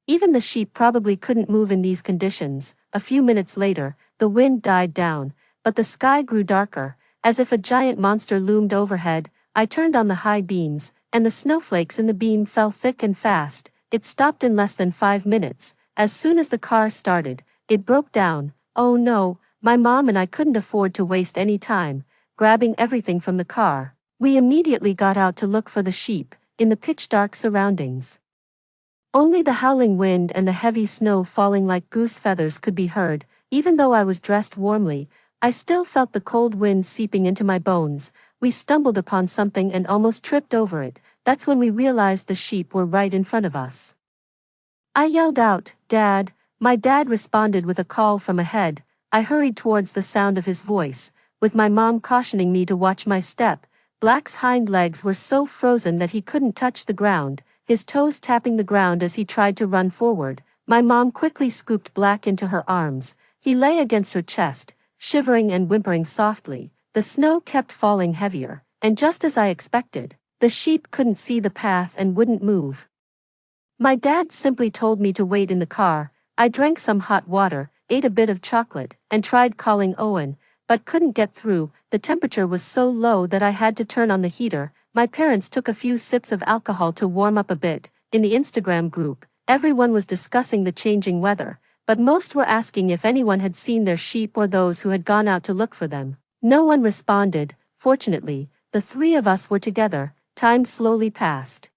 Even the sheep probably couldn't move in these conditions. A few minutes later, the wind died down, but the sky grew darker, as if a giant monster loomed overhead. I turned on the high beams, and the snowflakes in the beam fell thick and fast. It stopped in less than 5 minutes. As soon as the car started, it broke down. Oh no, my mom and I couldn't afford to waste any time. Grabbing everything from the car, we immediately got out to look for the sheep, in the pitch-dark surroundings. Only the howling wind and the heavy snow falling like goose feathers could be heard. Even though I was dressed warmly, I still felt the cold wind seeping into my bones. We stumbled upon something and almost tripped over it. That's when we realized the sheep were right in front of us. I yelled out, "Dad!" My dad responded with a call from ahead. I hurried towards the sound of his voice, with my mom cautioning me to watch my step. Black's hind legs were so frozen that he couldn't touch the ground, his toes tapping the ground as he tried to run forward. My mom quickly scooped Black into her arms. He lay against her chest, shivering and whimpering softly. The snow kept falling heavier, and just as I expected, the sheep couldn't see the path and wouldn't move. My dad simply told me to wait in the car. I drank some hot water, ate a bit of chocolate, and tried calling Owen, but couldn't get through. The temperature was so low that I had to turn on the heater. My parents took a few sips of alcohol to warm up a bit. In the Instagram group, everyone was discussing the changing weather, but most were asking if anyone had seen their sheep or those who had gone out to look for them. No one responded. Fortunately, the three of us were together. Time slowly passed,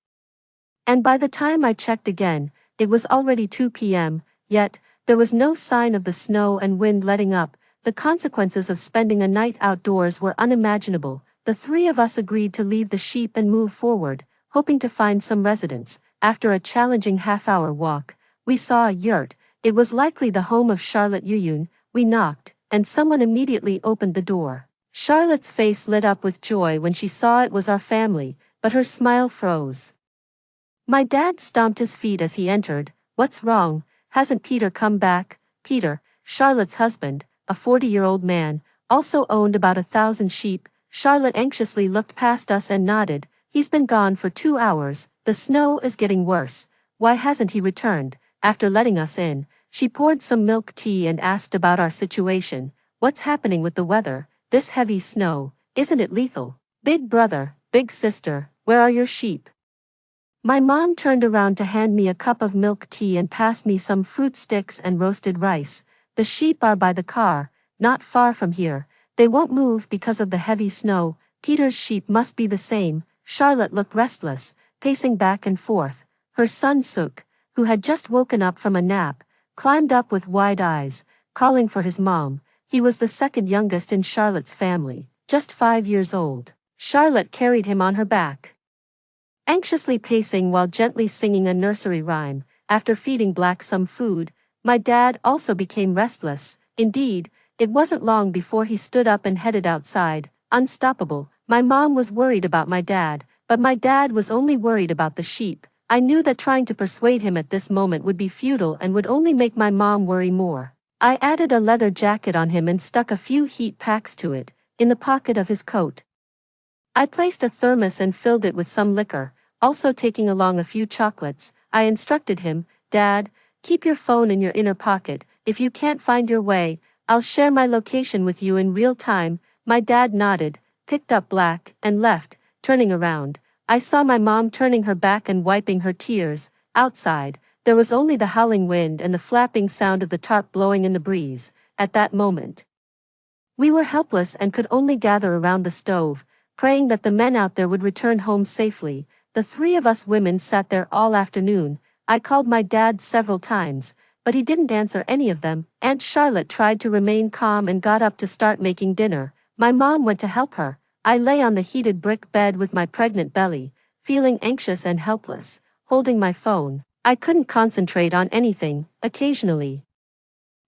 and by the time I checked again, it was already 2 p.m., yet, there was no sign of the snow and wind letting up. The consequences of spending a night outdoors were unimaginable. The three of us agreed to leave the sheep and move forward, hoping to find some residents. After a challenging half-hour walk, we saw a yurt. It was likely the home of Charlotte Yuyun. We knocked, and someone immediately opened the door. Charlotte's face lit up with joy when she saw it was our family, but her smile froze. My dad stomped his feet as he entered. "What's wrong? Hasn't Peter come back?" Peter, Charlotte's husband, a 40-year-old man, also owned about 1,000 sheep. Charlotte anxiously looked past us and nodded. "He's been gone for 2 hours. The snow is getting worse. Why hasn't he returned?" After letting us in, she poured some milk tea and asked about our situation. "What's happening with the weather? This heavy snow, isn't it lethal? Big brother, big sister, where are your sheep?" My mom turned around to hand me a cup of milk tea and passed me some fruit sticks and roasted rice. "The sheep are by the car, not far from here. They won't move because of the heavy snow." "Peter's sheep must be the same," Charlotte looked restless, pacing back and forth. Her son Suk, who had just woken up from a nap, climbed up with wide eyes, calling for his mom. He was the second youngest in Charlotte's family, just 5 years old. Charlotte carried him on her back, anxiously pacing while gently singing a nursery rhyme. After feeding Black some food, my dad also became restless. Indeed, it wasn't long before he stood up and headed outside, unstoppable. My mom was worried about my dad, but my dad was only worried about the sheep. I knew that trying to persuade him at this moment would be futile and would only make my mom worry more. I added a leather jacket on him and stuck a few heat packs to it, in the pocket of his coat. I placed a thermos and filled it with some liquor, also taking along a few chocolates. I instructed him, "Dad, keep your phone in your inner pocket. If you can't find your way, I'll share my location with you in real time." My dad nodded, picked up Black, and left. Turning around, I saw my mom turning her back and wiping her tears. Outside, there was only the howling wind and the flapping sound of the tarp blowing in the breeze. At that moment, we were helpless and could only gather around the stove, praying that the men out there would return home safely. The three of us women sat there all afternoon. I called my dad several times, but he didn't answer any of them. Aunt Charlotte tried to remain calm and got up to start making dinner. My mom went to help her. I lay on the heated brick bed with my pregnant belly, feeling anxious and helpless, holding my phone. I couldn't concentrate on anything. Occasionally,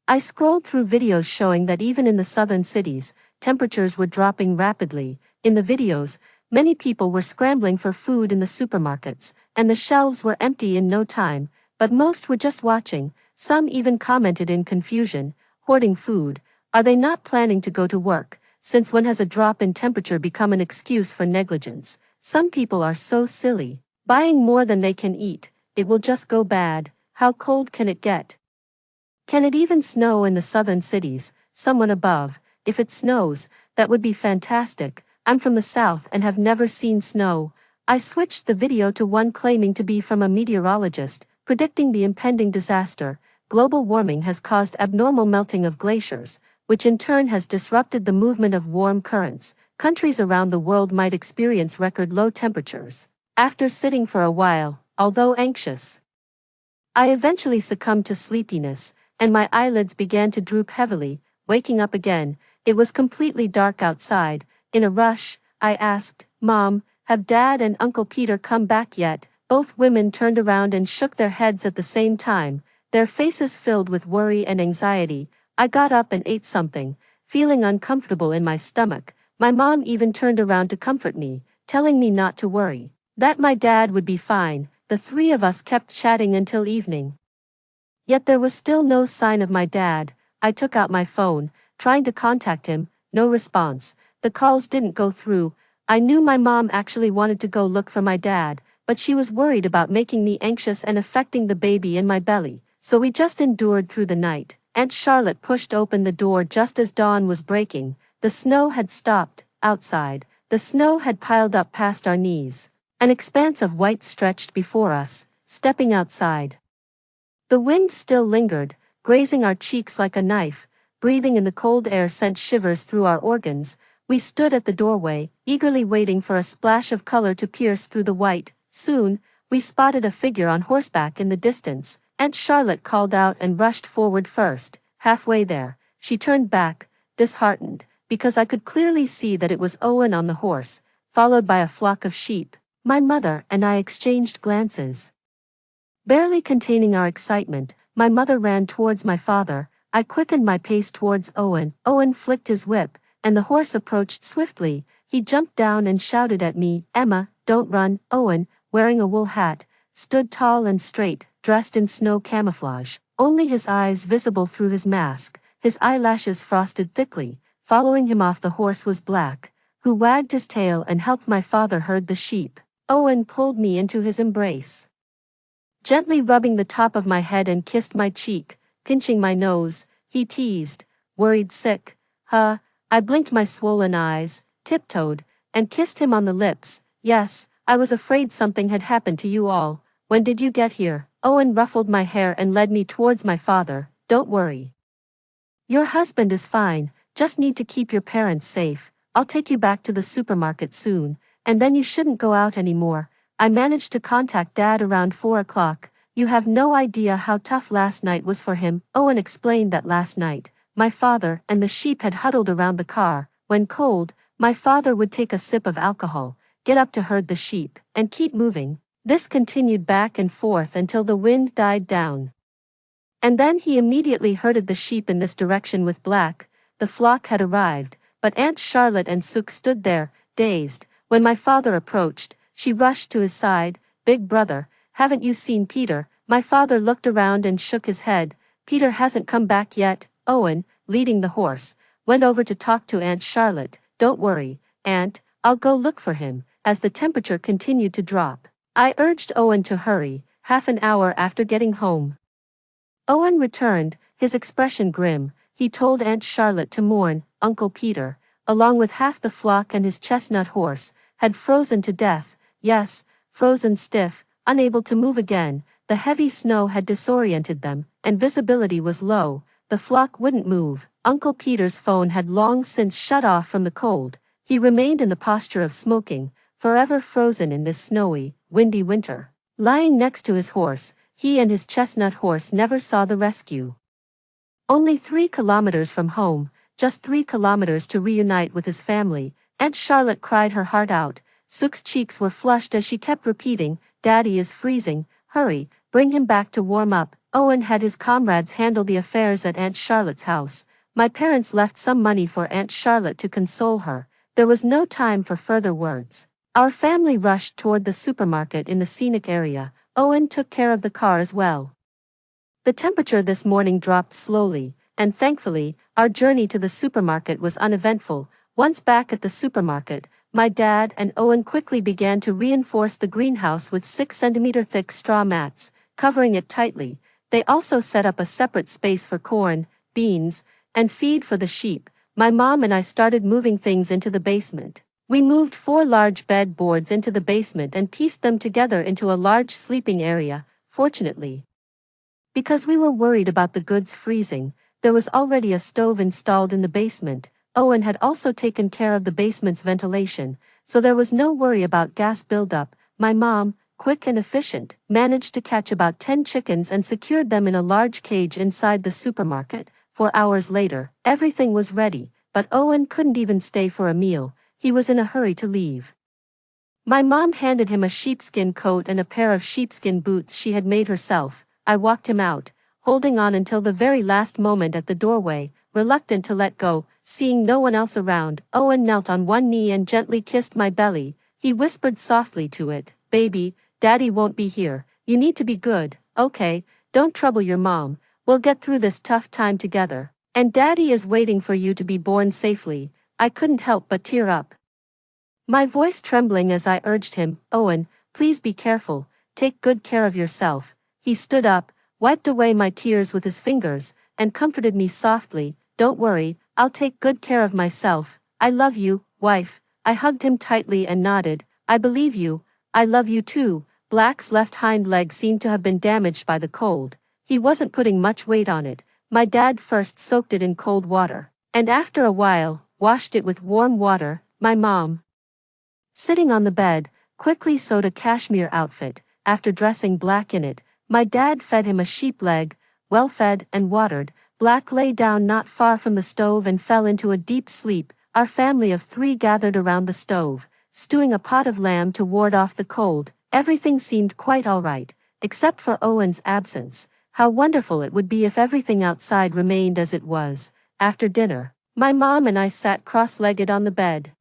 I scrolled through videos showing that even in the southern cities, temperatures were dropping rapidly. In the videos, many people were scrambling for food in the supermarkets, and the shelves were empty in no time, but most were just watching. Some even commented in confusion, "Hoarding food? Are they not planning to go to work? Since when has a drop in temperature become an excuse for negligence? Some people are so silly. Buying more than they can eat. It will just go bad. How cold can it get? Can it even snow in the southern cities?" Someone above, "If it snows, that would be fantastic. I'm from the south and have never seen snow." I switched the video to one claiming to be from a meteorologist, predicting the impending disaster. Global warming has caused abnormal melting of glaciers, which in turn has disrupted the movement of warm currents. Countries around the world might experience record low temperatures. After sitting for a while, although anxious, I eventually succumbed to sleepiness, and my eyelids began to droop heavily. Waking up again, it was completely dark outside. In a rush, I asked, "Mom, have Dad and Uncle Peter come back yet?" Both women turned around and shook their heads at the same time, their faces filled with worry and anxiety. I got up and ate something, feeling uncomfortable in my stomach. My mom even turned around to comfort me, telling me not to worry, that my dad would be fine. The three of us kept chatting until evening. Yet there was still no sign of my dad. I took out my phone, trying to contact him. No response. The calls didn't go through. I knew my mom actually wanted to go look for my dad, but she was worried about making me anxious and affecting the baby in my belly, so we just endured through the night. Aunt Charlotte pushed open the door just as dawn was breaking. The snow had stopped. Outside, the snow had piled up past our knees. An expanse of white stretched before us. Stepping outside, the wind still lingered, grazing our cheeks like a knife. Breathing in the cold air sent shivers through our organs. We stood at the doorway, eagerly waiting for a splash of color to pierce through the white. Soon, we spotted a figure on horseback in the distance. Aunt Charlotte called out and rushed forward first. Halfway there, she turned back, disheartened, because I could clearly see that it was Owen on the horse, followed by a flock of sheep. My mother and I exchanged glances. Barely containing our excitement, my mother ran towards my father. I quickened my pace towards Owen. Owen flicked his whip, and the horse approached swiftly. He jumped down and shouted at me, "Emma, don't run." Owen, wearing a wool hat, stood tall and straight, dressed in snow camouflage, only his eyes visible through his mask, his eyelashes frosted thickly. Following him off the horse was Black, who wagged his tail and helped my father herd the sheep. Owen pulled me into his embrace, gently rubbing the top of my head and kissed my cheek, pinching my nose. He teased, "Worried sick, huh?" I blinked my swollen eyes, tiptoed, and kissed him on the lips. "Yes, I was afraid something had happened to you all. When did you get here?" Owen ruffled my hair and led me towards my father. "Don't worry. Your husband is fine, just need to keep your parents safe. I'll take you back to the supermarket soon." And then you shouldn't go out anymore. I managed to contact Dad around 4 o'clock. You have no idea how tough last night was for him. Owen explained that last night, my father and the sheep had huddled around the car. When cold, my father would take a sip of alcohol, get up to herd the sheep, and keep moving. This continued back and forth until the wind died down. And then he immediately herded the sheep in this direction with Black. The flock had arrived, but Aunt Charlotte and Sook stood there, dazed. When my father approached, she rushed to his side. Big brother, haven't you seen Peter? My father looked around and shook his head. Peter hasn't come back yet. Owen, leading the horse, went over to talk to Aunt Charlotte. Don't worry, Aunt, I'll go look for him. As the temperature continued to drop, I urged Owen to hurry. Half an hour after getting home, Owen returned, his expression grim. He told Aunt Charlotte to mourn. Uncle Peter, along with half the flock and his chestnut horse, had frozen to death. Yes, frozen stiff, unable to move again. The heavy snow had disoriented them, and visibility was low. The flock wouldn't move. Uncle Peter's phone had long since shut off from the cold. He remained in the posture of smoking, forever frozen in this snowy, windy winter. Lying next to his horse, he and his chestnut horse never saw the rescue. Only 3 kilometers from home, just 3 kilometers to reunite with his family, Aunt Charlotte cried her heart out. Sook's cheeks were flushed as she kept repeating, Daddy is freezing, hurry, bring him back to warm up. Owen had his comrades handle the affairs at Aunt Charlotte's house. My parents left some money for Aunt Charlotte to console her. There was no time for further words. Our family rushed toward the supermarket in the scenic area. Owen took care of the car as well. The temperature this morning dropped slowly, and thankfully, our journey to the supermarket was uneventful. Once back at the supermarket, my dad and Owen quickly began to reinforce the greenhouse with 6-centimeter thick straw mats, covering it tightly. They also set up a separate space for corn, beans, and feed for the sheep. My mom and I started moving things into the basement. We moved 4 large bed boards into the basement and pieced them together into a large sleeping area. Fortunately, because we were worried about the goods freezing, there was already a stove installed in the basement. Owen had also taken care of the basement's ventilation, so there was no worry about gas buildup. My mom, quick and efficient, managed to catch about 10 chickens and secured them in a large cage inside the supermarket. 4 hours later, everything was ready, but Owen couldn't even stay for a meal. He was in a hurry to leave. My mom handed him a sheepskin coat and a pair of sheepskin boots she had made herself. I walked him out, holding on until the very last moment at the doorway, reluctant to let go. Seeing no one else around, Owen knelt on one knee and gently kissed my belly. He whispered softly to it, Baby, Daddy won't be here. You need to be good, okay? Don't trouble your mom. We'll get through this tough time together. And Daddy is waiting for you to be born safely. I couldn't help but tear up, my voice trembling as I urged him, Owen, please be careful, take good care of yourself. He stood up, wiped away my tears with his fingers, and comforted me softly. Don't worry, I'll take good care of myself. I love you, wife. I hugged him tightly and nodded. I believe you. I love you too. Black's left hind leg seemed to have been damaged by the cold. He wasn't putting much weight on it. My dad first soaked it in cold water, and after a while, washed it with warm water. My mom, sitting on the bed, quickly sewed a cashmere outfit. After dressing Black in it, my dad fed him a sheep leg, well fed and watered. Black lay down not far from the stove and fell into a deep sleep. Our family of 3 gathered around the stove, stewing a pot of lamb to ward off the cold. Everything seemed quite all right, except for Owen's absence. How wonderful it would be if everything outside remained as it was. After dinner, my mom and I sat cross-legged on the bed,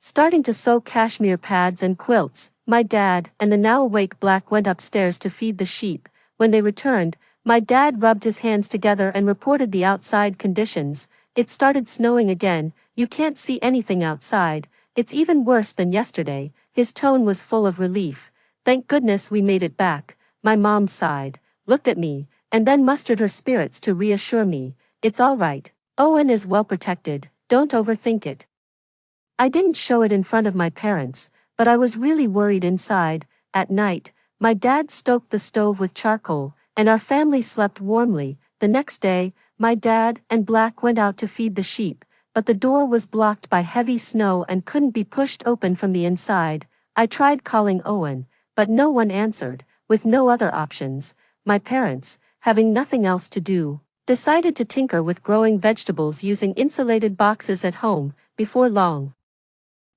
starting to sew cashmere pads and quilts. My dad and the now awake Black went upstairs to feed the sheep. When they returned, my dad rubbed his hands together and reported the outside conditions. It started snowing again. You can't see anything outside. It's even worse than yesterday. His tone was full of relief. Thank goodness we made it back. My mom sighed, looked at me, and then mustered her spirits to reassure me. It's all right. Owen is well protected. Don't overthink it. I didn't show it in front of my parents, but I was really worried inside. At night, my dad stoked the stove with charcoal, and our family slept warmly. The next day, my dad and Black went out to feed the sheep. but the door was blocked by heavy snow and couldn't be pushed open from the inside. I tried calling Owen, but no one answered. With no other options, my parents, having nothing else to do, decided to tinker with growing vegetables using insulated boxes at home. Before long,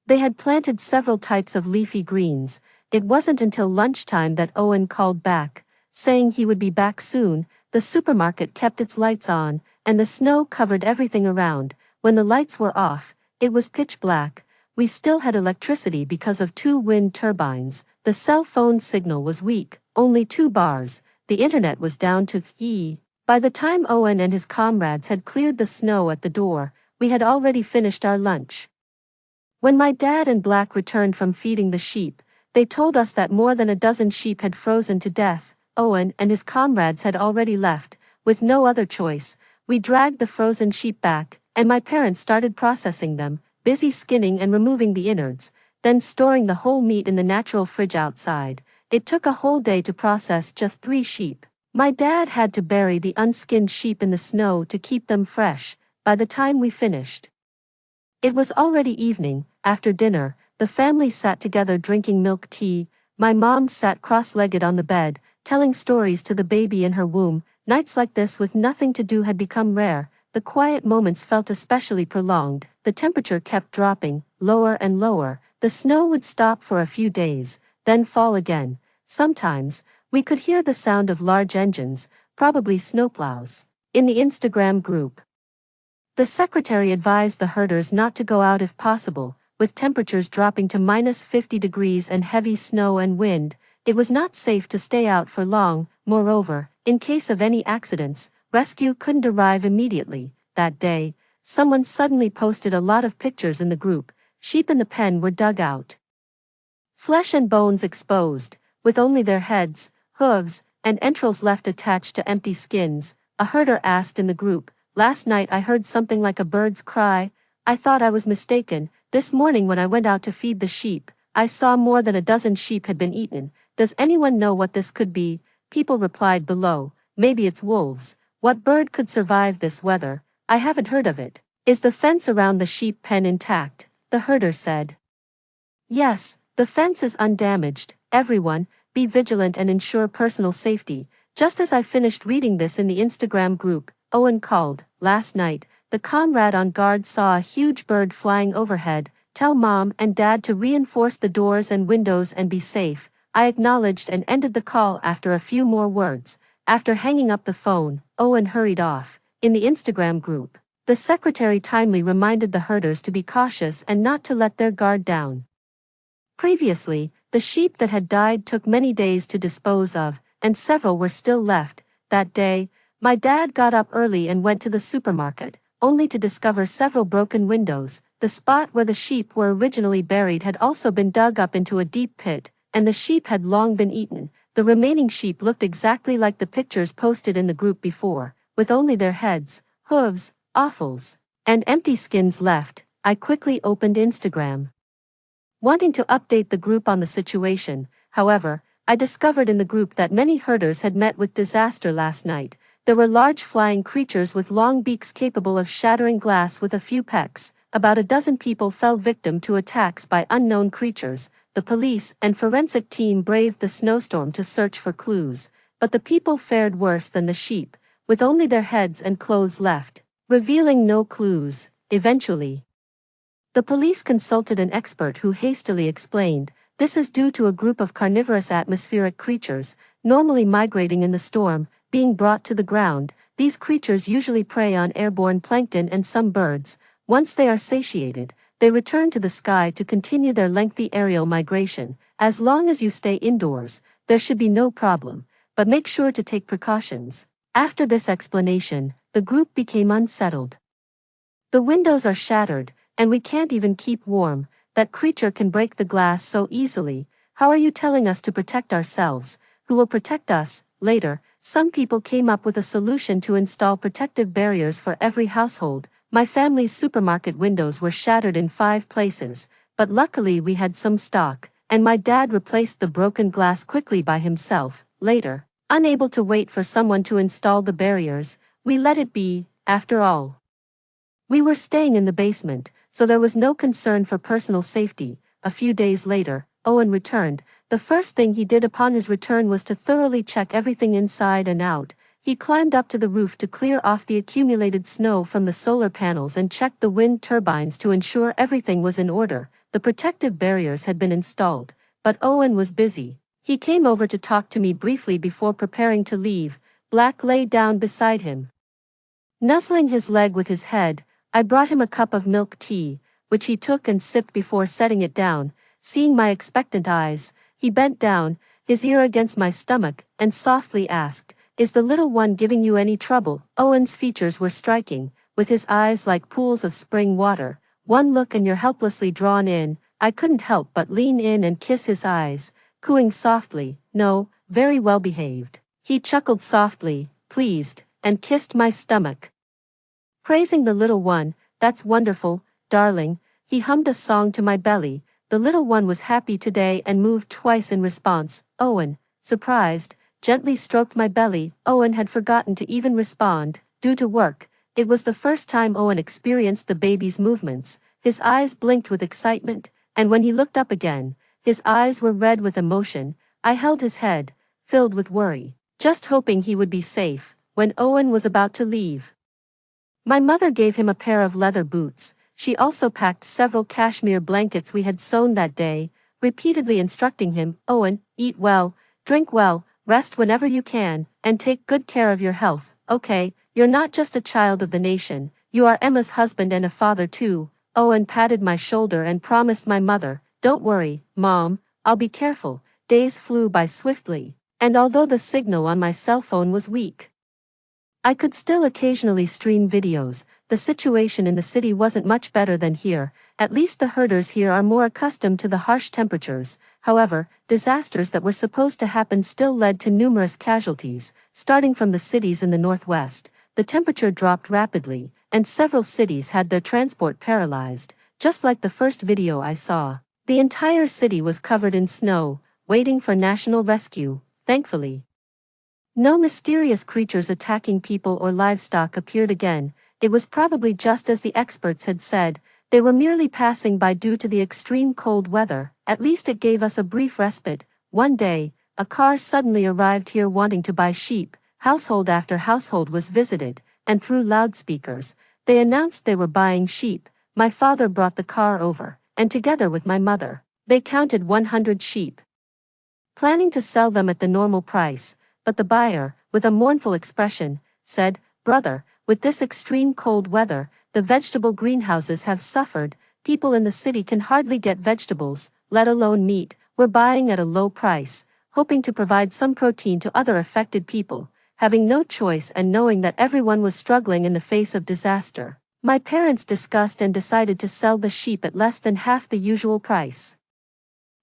they had planted several types of leafy greens. It wasn't until lunchtime that Owen called back, saying he would be back soon. The supermarket kept its lights on, and the snow covered everything around. When the lights were off, it was pitch black. We still had electricity because of 2 wind turbines. The cell phone signal was weak, only 2 bars. The internet was down to E. By the time Owen and his comrades had cleared the snow at the door, we had already finished our lunch. When my dad and Black returned from feeding the sheep, they told us that more than a dozen sheep had frozen to death. Owen and his comrades had already left. With no other choice, we dragged the frozen sheep back, and my parents started processing them, busy skinning and removing the innards, then storing the whole meat in the natural fridge outside. It took a whole day to process just 3 sheep. My dad had to bury the unskinned sheep in the snow to keep them fresh. By the time we finished, it was already evening. After dinner, the family sat together drinking milk tea. My mom sat cross-legged on the bed, telling stories to the baby in her womb. Nights like this with nothing to do had become rare. The quiet moments felt especially prolonged. The temperature kept dropping, lower and lower. The snow would stop for a few days, then fall again. Sometimes, we could hear the sound of large engines, probably snowplows. In the Instagram group, the secretary advised the herders not to go out if possible. With temperatures dropping to -50 degrees and heavy snow and wind, it was not safe to stay out for long. Moreover, in case of any accidents, rescue couldn't arrive immediately. That day, someone suddenly posted a lot of pictures in the group. Sheep in the pen were dug out, flesh and bones exposed, with only their heads, hooves, and entrails left attached to empty skins. A herder asked in the group, "Last night I heard something like a bird's cry. I thought I was mistaken. This morning when I went out to feed the sheep, I saw more than a dozen sheep had been eaten. Does anyone know what this could be?" People replied below, "Maybe it's wolves. What bird could survive this weather? I haven't heard of it." "Is the fence around the sheep pen intact?" the herder said. "Yes, the fence is undamaged. Everyone, be vigilant and ensure personal safety." Just as I finished reading this in the Instagram group, Owen called, "Last night, the comrade on guard saw a huge bird flying overhead. Tell mom and dad to reinforce the doors and windows and be safe." I acknowledged and ended the call after a few more words. After hanging up the phone, Owen hurried off. In the Instagram group, the secretary timely reminded the herders to be cautious and not to let their guard down. Previously, the sheep that had died took many days to dispose of, and several were still left. That day, my dad got up early and went to the supermarket, only to discover several broken windows. The spot where the sheep were originally buried had also been dug up into a deep pit, and the sheep had long been eaten. The remaining sheep looked exactly like the pictures posted in the group before, with only their heads, hooves, offals, and empty skins left. I quickly opened Instagram, wanting to update the group on the situation. However, I discovered in the group that many herders had met with disaster last night. There were large flying creatures with long beaks capable of shattering glass with a few pecks. About a dozen people fell victim to attacks by unknown creatures. The police and forensic team braved the snowstorm to search for clues, but the people fared worse than the sheep, with only their heads and clothes left, revealing no clues. Eventually, the police consulted an expert who hastily explained, this is due to a group of carnivorous atmospheric creatures, normally migrating in the storm, being brought to the ground. These creatures usually prey on airborne plankton and some birds. Once they are satiated, they return to the sky to continue their lengthy aerial migration. As long as you stay indoors, there should be no problem, but make sure to take precautions. After this explanation, the group became unsettled. The windows are shattered, and we can't even keep warm. That creature can break the glass so easily. How are you telling us to protect ourselves? Who will protect us? Later, some people came up with a solution to install protective barriers for every household. My family's supermarket windows were shattered in 5 places, but luckily we had some stock, and my dad replaced the broken glass quickly by himself. Later, unable to wait for someone to install the barriers, we let it be. After all, We were staying in the basement, so there was no concern for personal safety. A few days later, Owen returned. The first thing he did upon his return was to thoroughly check everything inside and out. He climbed up to the roof to clear off the accumulated snow from the solar panels and checked the wind turbines to ensure everything was in order. The protective barriers had been installed, but Owen was busy. He came over to talk to me briefly before preparing to leave. Black lay down beside him, nuzzling his leg with his head. I brought him a cup of milk tea, which he took and sipped before setting it down. Seeing my expectant eyes, he bent down, his ear against my stomach, and softly asked, "Is the little one giving you any trouble?" Owen's features were striking, with his eyes like pools of spring water. One look and you're helplessly drawn in. I couldn't help but lean in and kiss his eyes, cooing softly, "No, very well behaved." He chuckled softly, pleased, and kissed my stomach, praising the little one. "That's wonderful, darling." He hummed a song to my belly. The little one was happy today and moved twice in response. Owen, surprised, gently stroked my belly. Owen had forgotten to even respond, due to work. It was the first time Owen experienced the baby's movements. His eyes blinked with excitement, and when he looked up again, his eyes were red with emotion. I held his head, filled with worry, just hoping he would be safe. When Owen was about to leave, my mother gave him a pair of leather boots. She also packed several cashmere blankets we had sewn that day, repeatedly instructing him, "Owen, eat well, drink well, rest whenever you can, and take good care of your health, okay? You're not just a child of the nation, you are Emma's husband and a father too." Owen patted my shoulder and promised my mother, "Don't worry, Mom, I'll be careful." Days flew by swiftly, and although the signal on my cell phone was weak, I could still occasionally stream videos. The situation in the city wasn't much better than here. At least the herders here are more accustomed to the harsh temperatures. However, disasters that were supposed to happen still led to numerous casualties. Starting from the cities in the northwest, the temperature dropped rapidly, and several cities had their transport paralyzed. Just like the first video I saw, the entire city was covered in snow, waiting for national rescue. Thankfully, no mysterious creatures attacking people or livestock appeared again. It was probably just as the experts had said. They were merely passing by due to the extreme cold weather. At least it gave us a brief respite. One day, a car suddenly arrived here wanting to buy sheep. Household after household was visited, and through loudspeakers, they announced they were buying sheep. My father brought the car over, and together with my mother, they counted 100 sheep, planning to sell them at the normal price. But the buyer, with a mournful expression, said, "Brother, with this extreme cold weather, the vegetable greenhouses have suffered. People in the city can hardly get vegetables, let alone meat. We're buying at a low price, hoping to provide some protein to other affected people." Having no choice and knowing that everyone was struggling in the face of disaster, my parents discussed and decided to sell the sheep at less than half the usual price.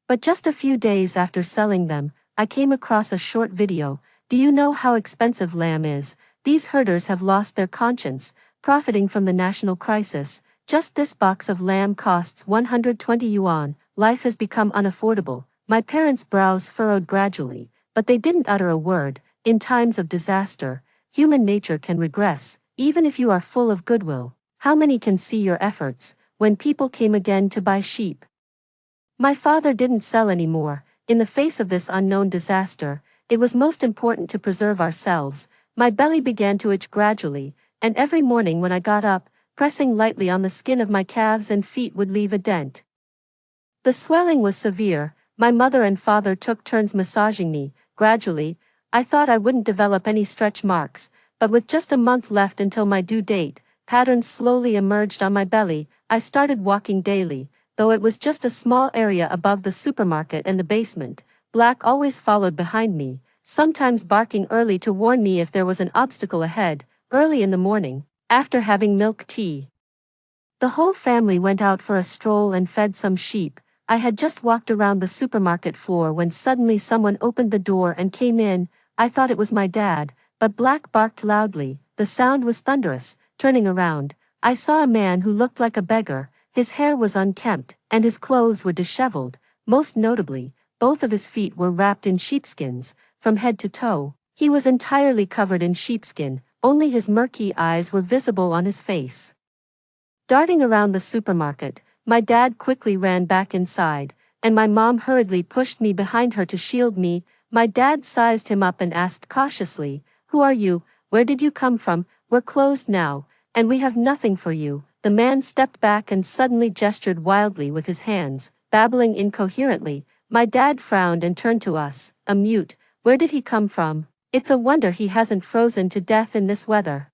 But just a few days after selling them, I came across a short video. "Do you know how expensive lamb is? These herders have lost their conscience, profiting from the national crisis. Just this box of lamb costs 120 yuan. Life has become unaffordable." My parents' brows furrowed gradually, but they didn't utter a word. In times of disaster, human nature can regress. Even if you are full of goodwill, how many can see your efforts? When people came again to buy sheep, my father didn't sell anymore. In the face of this unknown disaster, it was most important to preserve ourselves. My belly began to itch gradually, and every morning when I got up, pressing lightly on the skin of my calves and feet would leave a dent. The swelling was severe. My mother and father took turns massaging me. Gradually, I thought I wouldn't develop any stretch marks, but with just a month left until my due date, patterns slowly emerged on my belly. I started walking daily, though it was just a small area above the supermarket and the basement. Black always followed behind me, sometimes barking early to warn me if there was an obstacle ahead. Early in the morning, after having milk tea, the whole family went out for a stroll and fed some sheep. I had just walked around the supermarket floor when suddenly someone opened the door and came in. I thought it was my dad, but Black barked loudly. The sound was thunderous. Turning around, I saw a man who looked like a beggar. His hair was unkempt, and his clothes were disheveled. Most notably, both of his feet were wrapped in sheepskins, from head to toe. He was entirely covered in sheepskin, only his murky eyes were visible on his face. Darting around the supermarket, my dad quickly ran back inside, and my mom hurriedly pushed me behind her to shield me. My dad sized him up and asked cautiously, "Who are you? Where did you come from? We're closed now, and we have nothing for you." The man stepped back and suddenly gestured wildly with his hands, babbling incoherently. My dad frowned and turned to us, a mute. "Where did he come from? It's a wonder he hasn't frozen to death in this weather."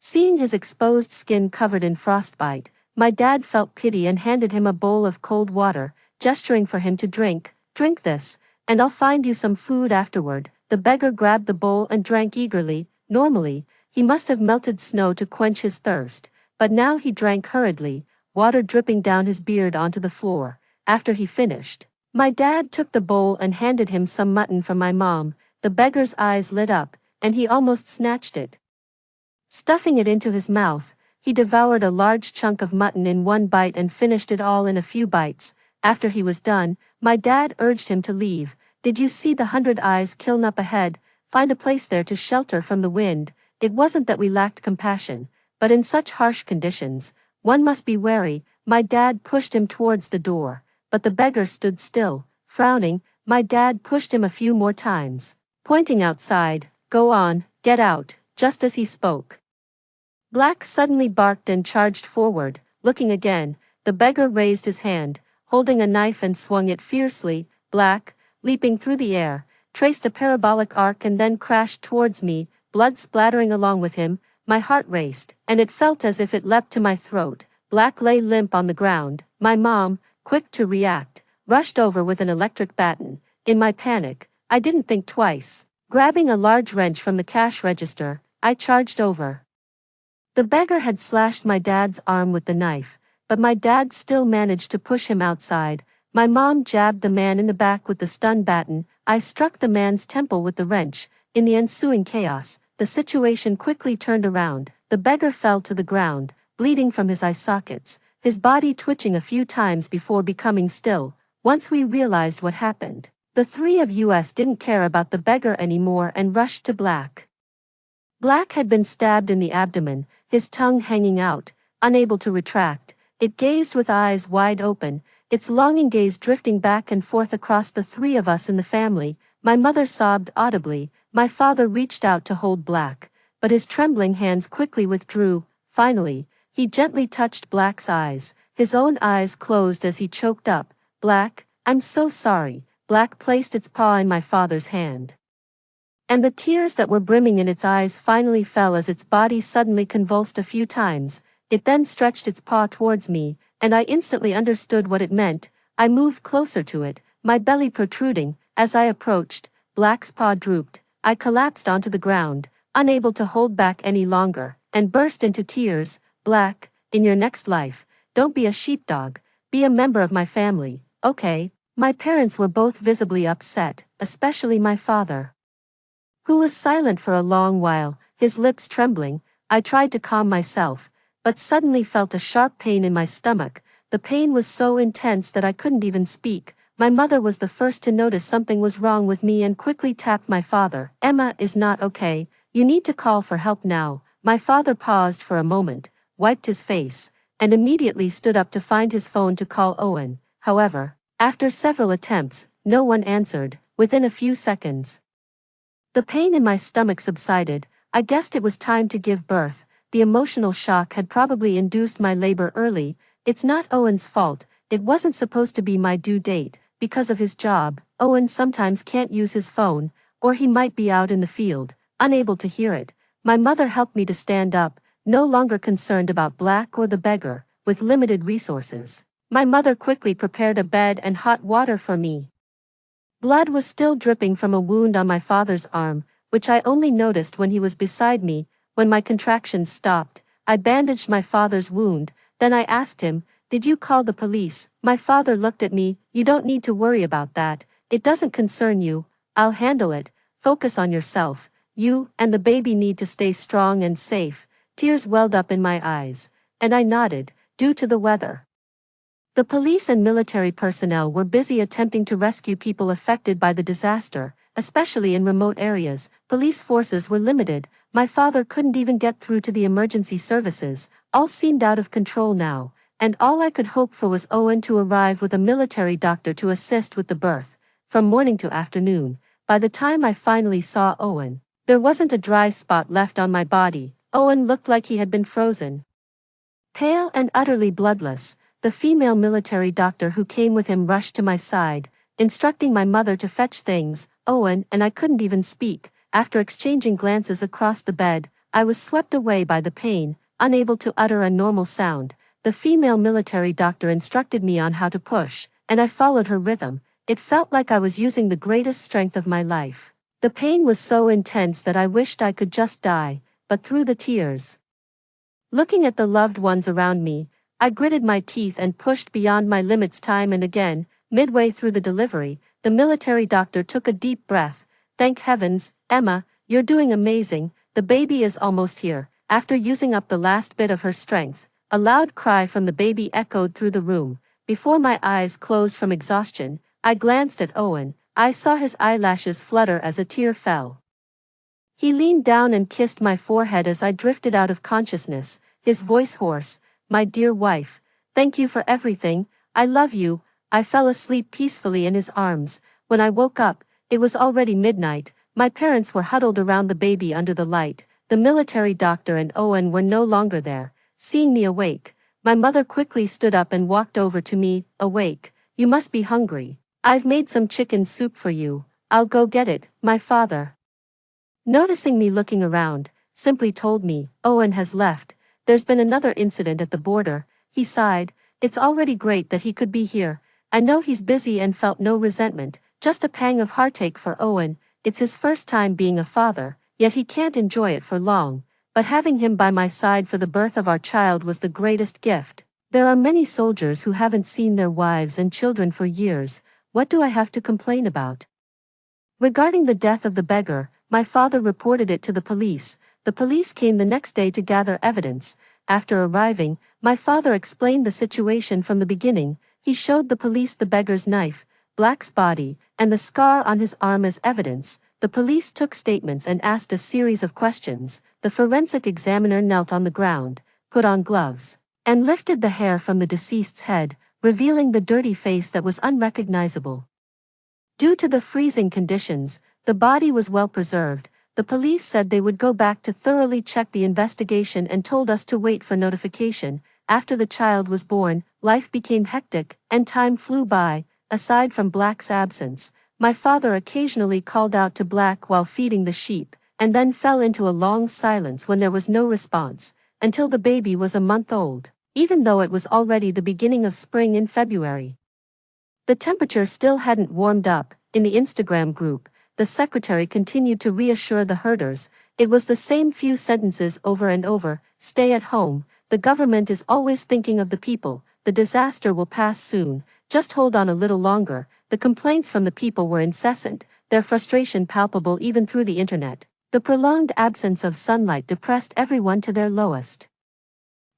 Seeing his exposed skin covered in frostbite, my dad felt pity and handed him a bowl of cold water, gesturing for him to drink. "Drink this, and I'll find you some food afterward." The beggar grabbed the bowl and drank eagerly. Normally, he must have melted snow to quench his thirst, but now he drank hurriedly, water dripping down his beard onto the floor. After he finished, my dad took the bowl and handed him some mutton from my mom. The beggar's eyes lit up, and he almost snatched it. Stuffing it into his mouth, he devoured a large chunk of mutton in one bite and finished it all in a few bites. After he was done, my dad urged him to leave. "Did you see the 100 Eyes kiln up ahead? Find a place there to shelter from the wind." It wasn't that we lacked compassion, but in such harsh conditions, one must be wary. My dad pushed him towards the door, but the beggar stood still, frowning. My dad pushed him a few more times, pointing outside. "Go on, get out." Just as he spoke, Black suddenly barked and charged forward. Looking again, the beggar raised his hand, holding a knife, and swung it fiercely. Black, leaping through the air, traced a parabolic arc and then crashed towards me, blood splattering along with him. My heart raced, and it felt as if it leapt to my throat. Black lay limp on the ground. My mom, quick to react, rushed over with an electric baton. In my panic, I didn't think twice. Grabbing a large wrench from the cash register, I charged over. The beggar had slashed my dad's arm with the knife, but my dad still managed to push him outside. My mom jabbed the man in the back with the stun baton. I struck the man's temple with the wrench. In the ensuing chaos, the situation quickly turned around. The beggar fell to the ground, bleeding from his eye sockets, his body twitching a few times before becoming still. Once we realized what happened, the three of us didn't care about the beggar anymore and rushed to Black. Black had been stabbed in the abdomen, his tongue hanging out, unable to retract. It gazed with eyes wide open, its longing gaze drifting back and forth across the three of us in the family. My mother sobbed audibly. My father reached out to hold Black, but his trembling hands quickly withdrew. Finally, he gently touched Black's eyes. His own eyes closed as he choked up. "Black, I'm so sorry." Black placed its paw in my father's hand, and the tears that were brimming in its eyes finally fell as its body suddenly convulsed a few times. It then stretched its paw towards me, and I instantly understood what it meant. I moved closer to it, my belly protruding. As I approached, Black's paw drooped. I collapsed onto the ground, unable to hold back any longer, and burst into tears. "Black, in your next life, don't be a sheepdog, be a member of my family, okay?" My parents were both visibly upset, especially my father, who was silent for a long while, his lips trembling. I tried to calm myself, but suddenly felt a sharp pain in my stomach. The pain was so intense that I couldn't even speak. My mother was the first to notice something was wrong with me and quickly tapped my father. "Emma is not okay, you need to call for help now." My father paused for a moment, wiped his face, and immediately stood up to find his phone to call Owen. However, after several attempts, no one answered. Within a few seconds, the pain in my stomach subsided. I guessed it was time to give birth. The emotional shock had probably induced my labor early. It's not Owen's fault. It wasn't supposed to be my due date. Because of his job, Owen sometimes can't use his phone, or he might be out in the field, unable to hear it. My mother helped me to stand up, no longer concerned about Black or the beggar. With limited resources, my mother quickly prepared a bed and hot water for me. Blood was still dripping from a wound on my father's arm, which I only noticed when he was beside me. When my contractions stopped, I bandaged my father's wound. Then I asked him, "Did you call the police?" My father looked at me. "You don't need to worry about that. It doesn't concern you. I'll handle it. Focus on yourself. You and the baby need to stay strong and safe." Tears welled up in my eyes, and I nodded. Due to the weather, the police and military personnel were busy attempting to rescue people affected by the disaster. especially in remote areas. Police forces were limited, my father couldn't even get through to the emergency services, all seemed out of control now, and all I could hope for was Owen to arrive with a military doctor to assist with the birth. From morning to afternoon, by the time I finally saw Owen, there wasn't a dry spot left on my body. Owen looked like he had been frozen. Pale and utterly bloodless, the female military doctor who came with him rushed to my side, instructing my mother to fetch things. Owen and I couldn't even speak. After exchanging glances across the bed, I was swept away by the pain, unable to utter a normal sound. The female military doctor instructed me on how to push, and I followed her rhythm. It felt like I was using the greatest strength of my life. The pain was so intense that I wished I could just die, but through the tears, looking at the loved ones around me, I gritted my teeth and pushed beyond my limits time and again. Midway through the delivery, the military doctor took a deep breath. Thank heavens, Emma, you're doing amazing, the baby is almost here. After using up the last bit of her strength, a loud cry from the baby echoed through the room. Before my eyes closed from exhaustion, I glanced at Owen. I saw his eyelashes flutter as a tear fell. He leaned down and kissed my forehead as I drifted out of consciousness, his voice hoarse. My dear wife, thank you for everything, I love you. I fell asleep peacefully in his arms. When I woke up, it was already midnight. My parents were huddled around the baby under the light. The military doctor and Owen were no longer there. Seeing me awake, my mother quickly stood up and walked over to me. Awake, you must be hungry. I've made some chicken soup for you. I'll go get it. My father, noticing me looking around, simply told me, Owen has left. There's been another incident at the border. He sighed. It's already great that he could be here. I know he's busy, and felt no resentment, just a pang of heartache for Owen. It's his first time being a father, yet he can't enjoy it for long. But having him by my side for the birth of our child was the greatest gift. There are many soldiers who haven't seen their wives and children for years. What do I have to complain about? Regarding the death of the beggar, my father reported it to the police. The police came the next day to gather evidence. After arriving, my father explained the situation from the beginning. He showed the police the beggar's knife, Black's body, and the scar on his arm as evidence. The police took statements and asked a series of questions. The forensic examiner knelt on the ground, put on gloves, and lifted the hair from the deceased's head, revealing the dirty face that was unrecognizable. Due to the freezing conditions, the body was well preserved. The police said they would go back to thoroughly check the investigation and told us to wait for notification. After the child was born, life became hectic, and time flew by. Aside from Black's absence, my father occasionally called out to Black while feeding the sheep, and then fell into a long silence when there was no response, until the baby was a month old, even though it was already the beginning of spring in February. The temperature still hadn't warmed up. In the Instagram group, the secretary continued to reassure the herders. It was the same few sentences over and over. Stay at home. The government is always thinking of the people. The disaster will pass soon. Just hold on a little longer. The complaints from the people were incessant, their frustration palpable even through the internet. The prolonged absence of sunlight depressed everyone to their lowest.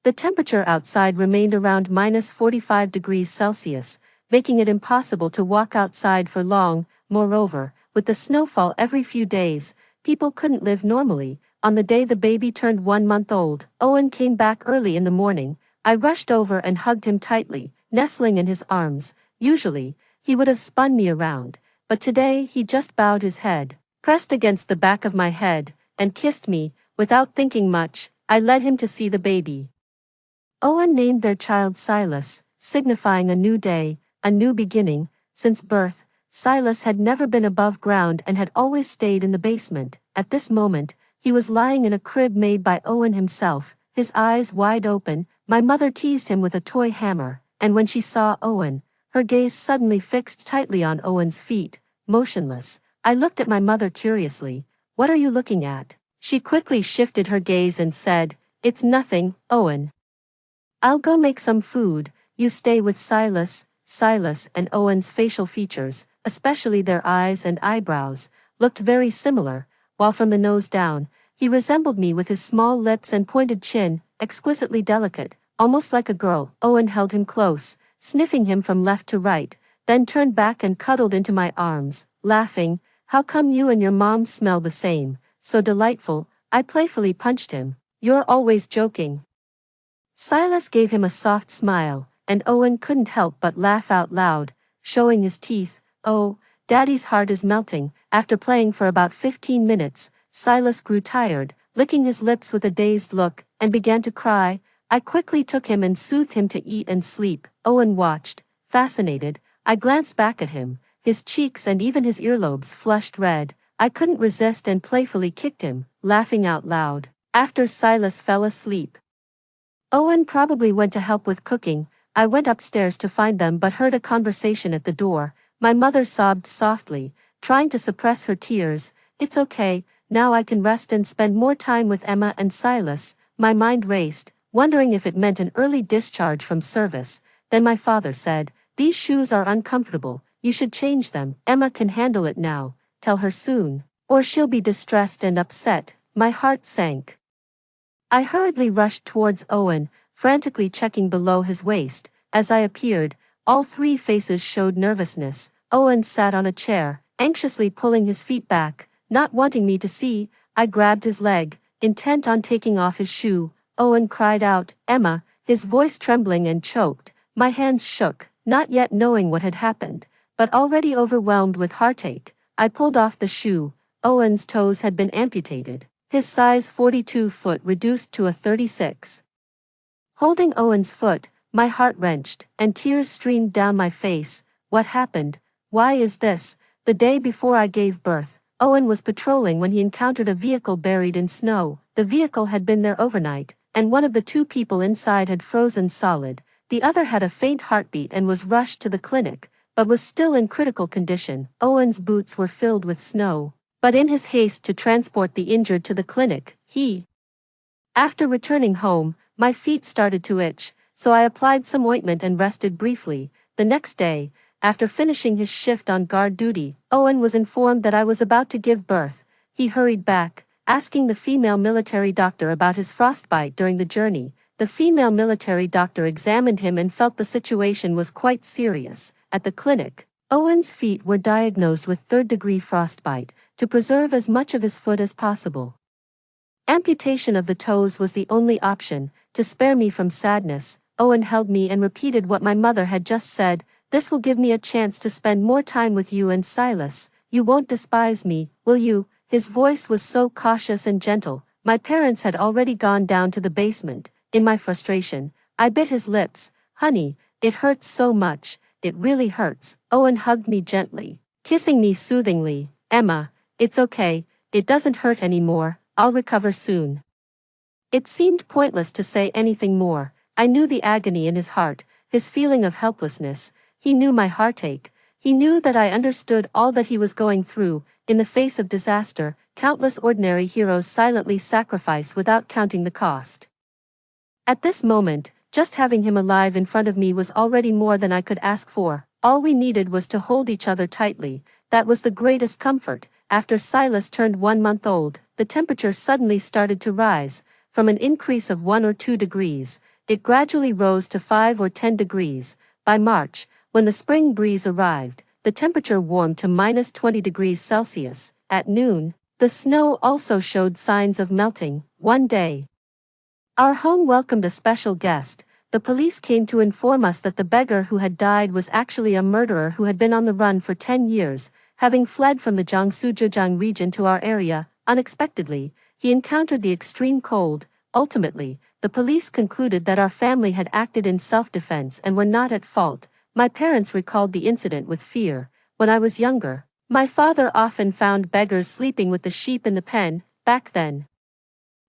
The temperature outside remained around -45 degrees Celsius, making it impossible to walk outside for long. Moreover, with the snowfall every few days, people couldn't live normally. On the day the baby turned 1 month old, Owen came back early in the morning. I rushed over and hugged him tightly, nestling in his arms. Usually, he would have spun me around, but today he just bowed his head, pressed against the back of my head, and kissed me. Without thinking much, I led him to see the baby. Owen named their child Silas, signifying a new day, a new beginning. Since birth, Silas had never been above ground and had always stayed in the basement. At this moment, he was lying in a crib made by Owen himself, his eyes wide open. My mother teased him with a toy hammer, and when she saw Owen, her gaze suddenly fixed tightly on Owen's feet, motionless. I looked at my mother curiously. What are you looking at? She quickly shifted her gaze and said, It's nothing, Owen. I'll go make some food. You stay with Silas. Silas and Owen's facial features, especially their eyes and eyebrows, looked very similar, while from the nose down, he resembled me with his small lips and pointed chin, exquisitely delicate, almost like a girl. Owen held him close, sniffing him from left to right, then turned back and cuddled into my arms, laughing. How come you and your mom smell the same? So delightful. I playfully punched him. You're always joking. Silas gave him a soft smile, and Owen couldn't help but laugh out loud, showing his teeth. Oh, Daddy's heart is melting. After playing for about 15 minutes, Silas grew tired, licking his lips with a dazed look, and began to cry. I quickly took him and soothed him to eat and sleep. Owen watched, fascinated. I glanced back at him, his cheeks and even his earlobes flushed red. I couldn't resist and playfully kicked him, laughing out loud. After Silas fell asleep, Owen probably went to help with cooking. I went upstairs to find them but heard a conversation at the door. My mother sobbed softly, trying to suppress her tears. It's okay, now I can rest and spend more time with Emma and Silas. My mind raced, wondering if it meant an early discharge from service. Then my father said, "These shoes are uncomfortable, you should change them. Emma can handle it now, tell her soon, or she'll be distressed and upset." My heart sank. I hurriedly rushed towards Owen, frantically checking below his waist. As I appeared, all three faces showed nervousness. Owen sat on a chair, anxiously pulling his feet back, not wanting me to see. I grabbed his leg, intent on taking off his shoe. Owen cried out, "Emma," his voice trembling and choked. My hands shook, not yet knowing what had happened, but already overwhelmed with heartache. I pulled off the shoe. Owen's toes had been amputated, his size 42 foot reduced to a 36. Holding Owen's foot, my heart wrenched, and tears streamed down my face. What happened? Why is this? The day before I gave birth, Owen was patrolling when he encountered a vehicle buried in snow. The vehicle had been there overnight, and one of the two people inside had frozen solid. The other had a faint heartbeat and was rushed to the clinic, but was still in critical condition. Owen's boots were filled with snow, but in his haste to transport the injured to the clinic, after returning home, my feet started to itch, so I applied some ointment and rested briefly. The next day, after finishing his shift on guard duty, Owen was informed that I was about to give birth. He hurried back, asking the female military doctor about his frostbite during the journey. The female military doctor examined him and felt the situation was quite serious. At the clinic, Owen's feet were diagnosed with third-degree frostbite, to preserve as much of his foot as possible. Amputation of the toes was the only option. To spare me from sadness, Owen held me and repeated what my mother had just said. "This will give me a chance to spend more time with you and Silas. You won't despise me, will you?" His voice was so cautious and gentle. My parents had already gone down to the basement. In my frustration, I bit his lips. "Honey, it hurts so much. It really hurts." Owen hugged me gently, kissing me soothingly. "Emma, it's okay. It doesn't hurt anymore. I'll recover soon." It seemed pointless to say anything more. I knew the agony in his heart, his feeling of helplessness. He knew my heartache. He knew that I understood all that he was going through. In the face of disaster, countless ordinary heroes silently sacrifice without counting the cost. At this moment, just having him alive in front of me was already more than I could ask for. All we needed was to hold each other tightly. That was the greatest comfort. After Silas turned 1 month old, the temperature suddenly started to rise. From an increase of 1 or 2 degrees, it gradually rose to 5 or 10 degrees. By March, when the spring breeze arrived, the temperature warmed to -20 degrees Celsius. At noon, the snow also showed signs of melting. One day, our home welcomed a special guest. The police came to inform us that the beggar who had died was actually a murderer who had been on the run for 10 years, having fled from the Jiangsu-Zhejiang region to our area. Unexpectedly, he encountered the extreme cold. Ultimately, the police concluded that our family had acted in self-defense and were not at fault. My parents recalled the incident with fear. When I was younger, my father often found beggars sleeping with the sheep in the pen. Back then,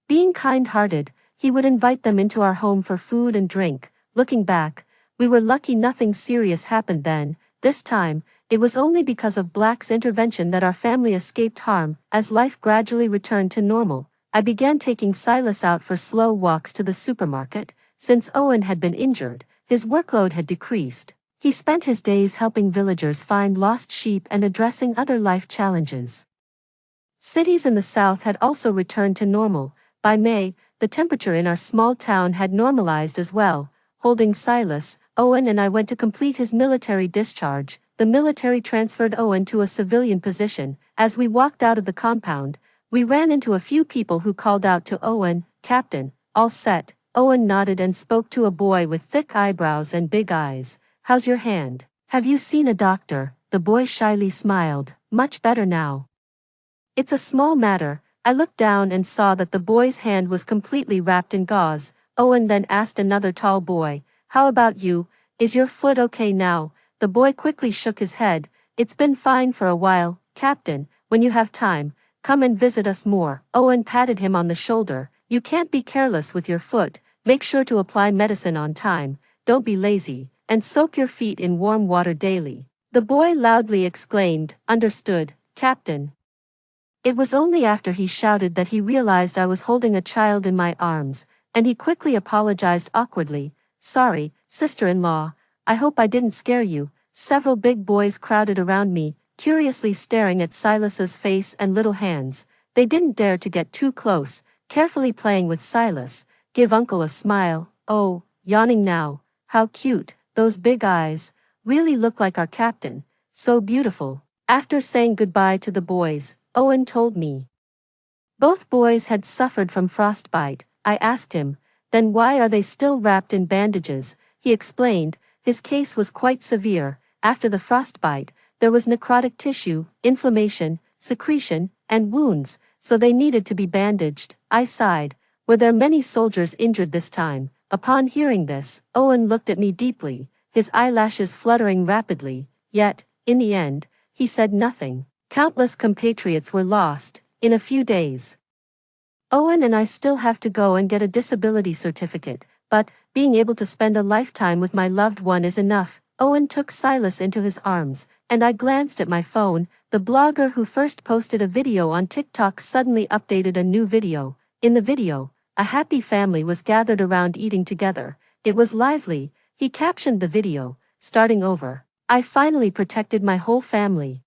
being kind-hearted, he would invite them into our home for food and drink. Looking back, we were lucky nothing serious happened then. This time, it was only because of Black's intervention that our family escaped harm. As life gradually returned to normal, I began taking Silas out for slow walks to the supermarket. Since Owen had been injured, his workload had decreased. He spent his days helping villagers find lost sheep and addressing other life challenges. Cities in the south had also returned to normal. By May, the temperature in our small town had normalized as well. Holding Silas, Owen and I went to complete his military discharge. The military transferred Owen to a civilian position. As we walked out of the compound, we ran into a few people who called out to Owen, "Captain, all set." Owen nodded and spoke to a boy with thick eyebrows and big eyes. "How's your hand? Have you seen a doctor?" The boy shyly smiled. "Much better now." "It's a small matter." I looked down and saw that the boy's hand was completely wrapped in gauze. Owen then asked another tall boy, "How about you? Is your foot okay now?" The boy quickly shook his head. "It's been fine for a while, Captain. When you have time, come and visit us more." Owen patted him on the shoulder. "You can't be careless with your foot. Make sure to apply medicine on time, don't be lazy, and soak your feet in warm water daily." The boy loudly exclaimed, "Understood, Captain." It was only after he shouted that he realized I was holding a child in my arms, and he quickly apologized awkwardly. "Sorry, sister-in-law, I hope I didn't scare you." Several big boys crowded around me, curiously staring at Silas's face and little hands. They didn't dare to get too close, carefully playing with Silas. "Give uncle a smile." "Oh, yawning now. How cute, those big eyes. Really look like our captain. So beautiful." After saying goodbye to the boys, Owen told me both boys had suffered from frostbite. I asked him, "Then why are they still wrapped in bandages?" He explained, his case was quite severe. After the frostbite, there was necrotic tissue, inflammation, secretion, and wounds, so they needed to be bandaged. I sighed. Were there many soldiers injured this time? Upon hearing this, Owen looked at me deeply, his eyelashes fluttering rapidly, yet, in the end, he said nothing. Countless compatriots were lost, in a few days. Owen and I still have to go and get a disability certificate, but, being able to spend a lifetime with my loved one is enough. Owen took Silas into his arms, and I glanced at my phone. The blogger who first posted a video on TikTok suddenly updated a new video. In the video, a happy family was gathered around eating together. It was lively. He captioned the video, "Starting over. I finally protected my whole family."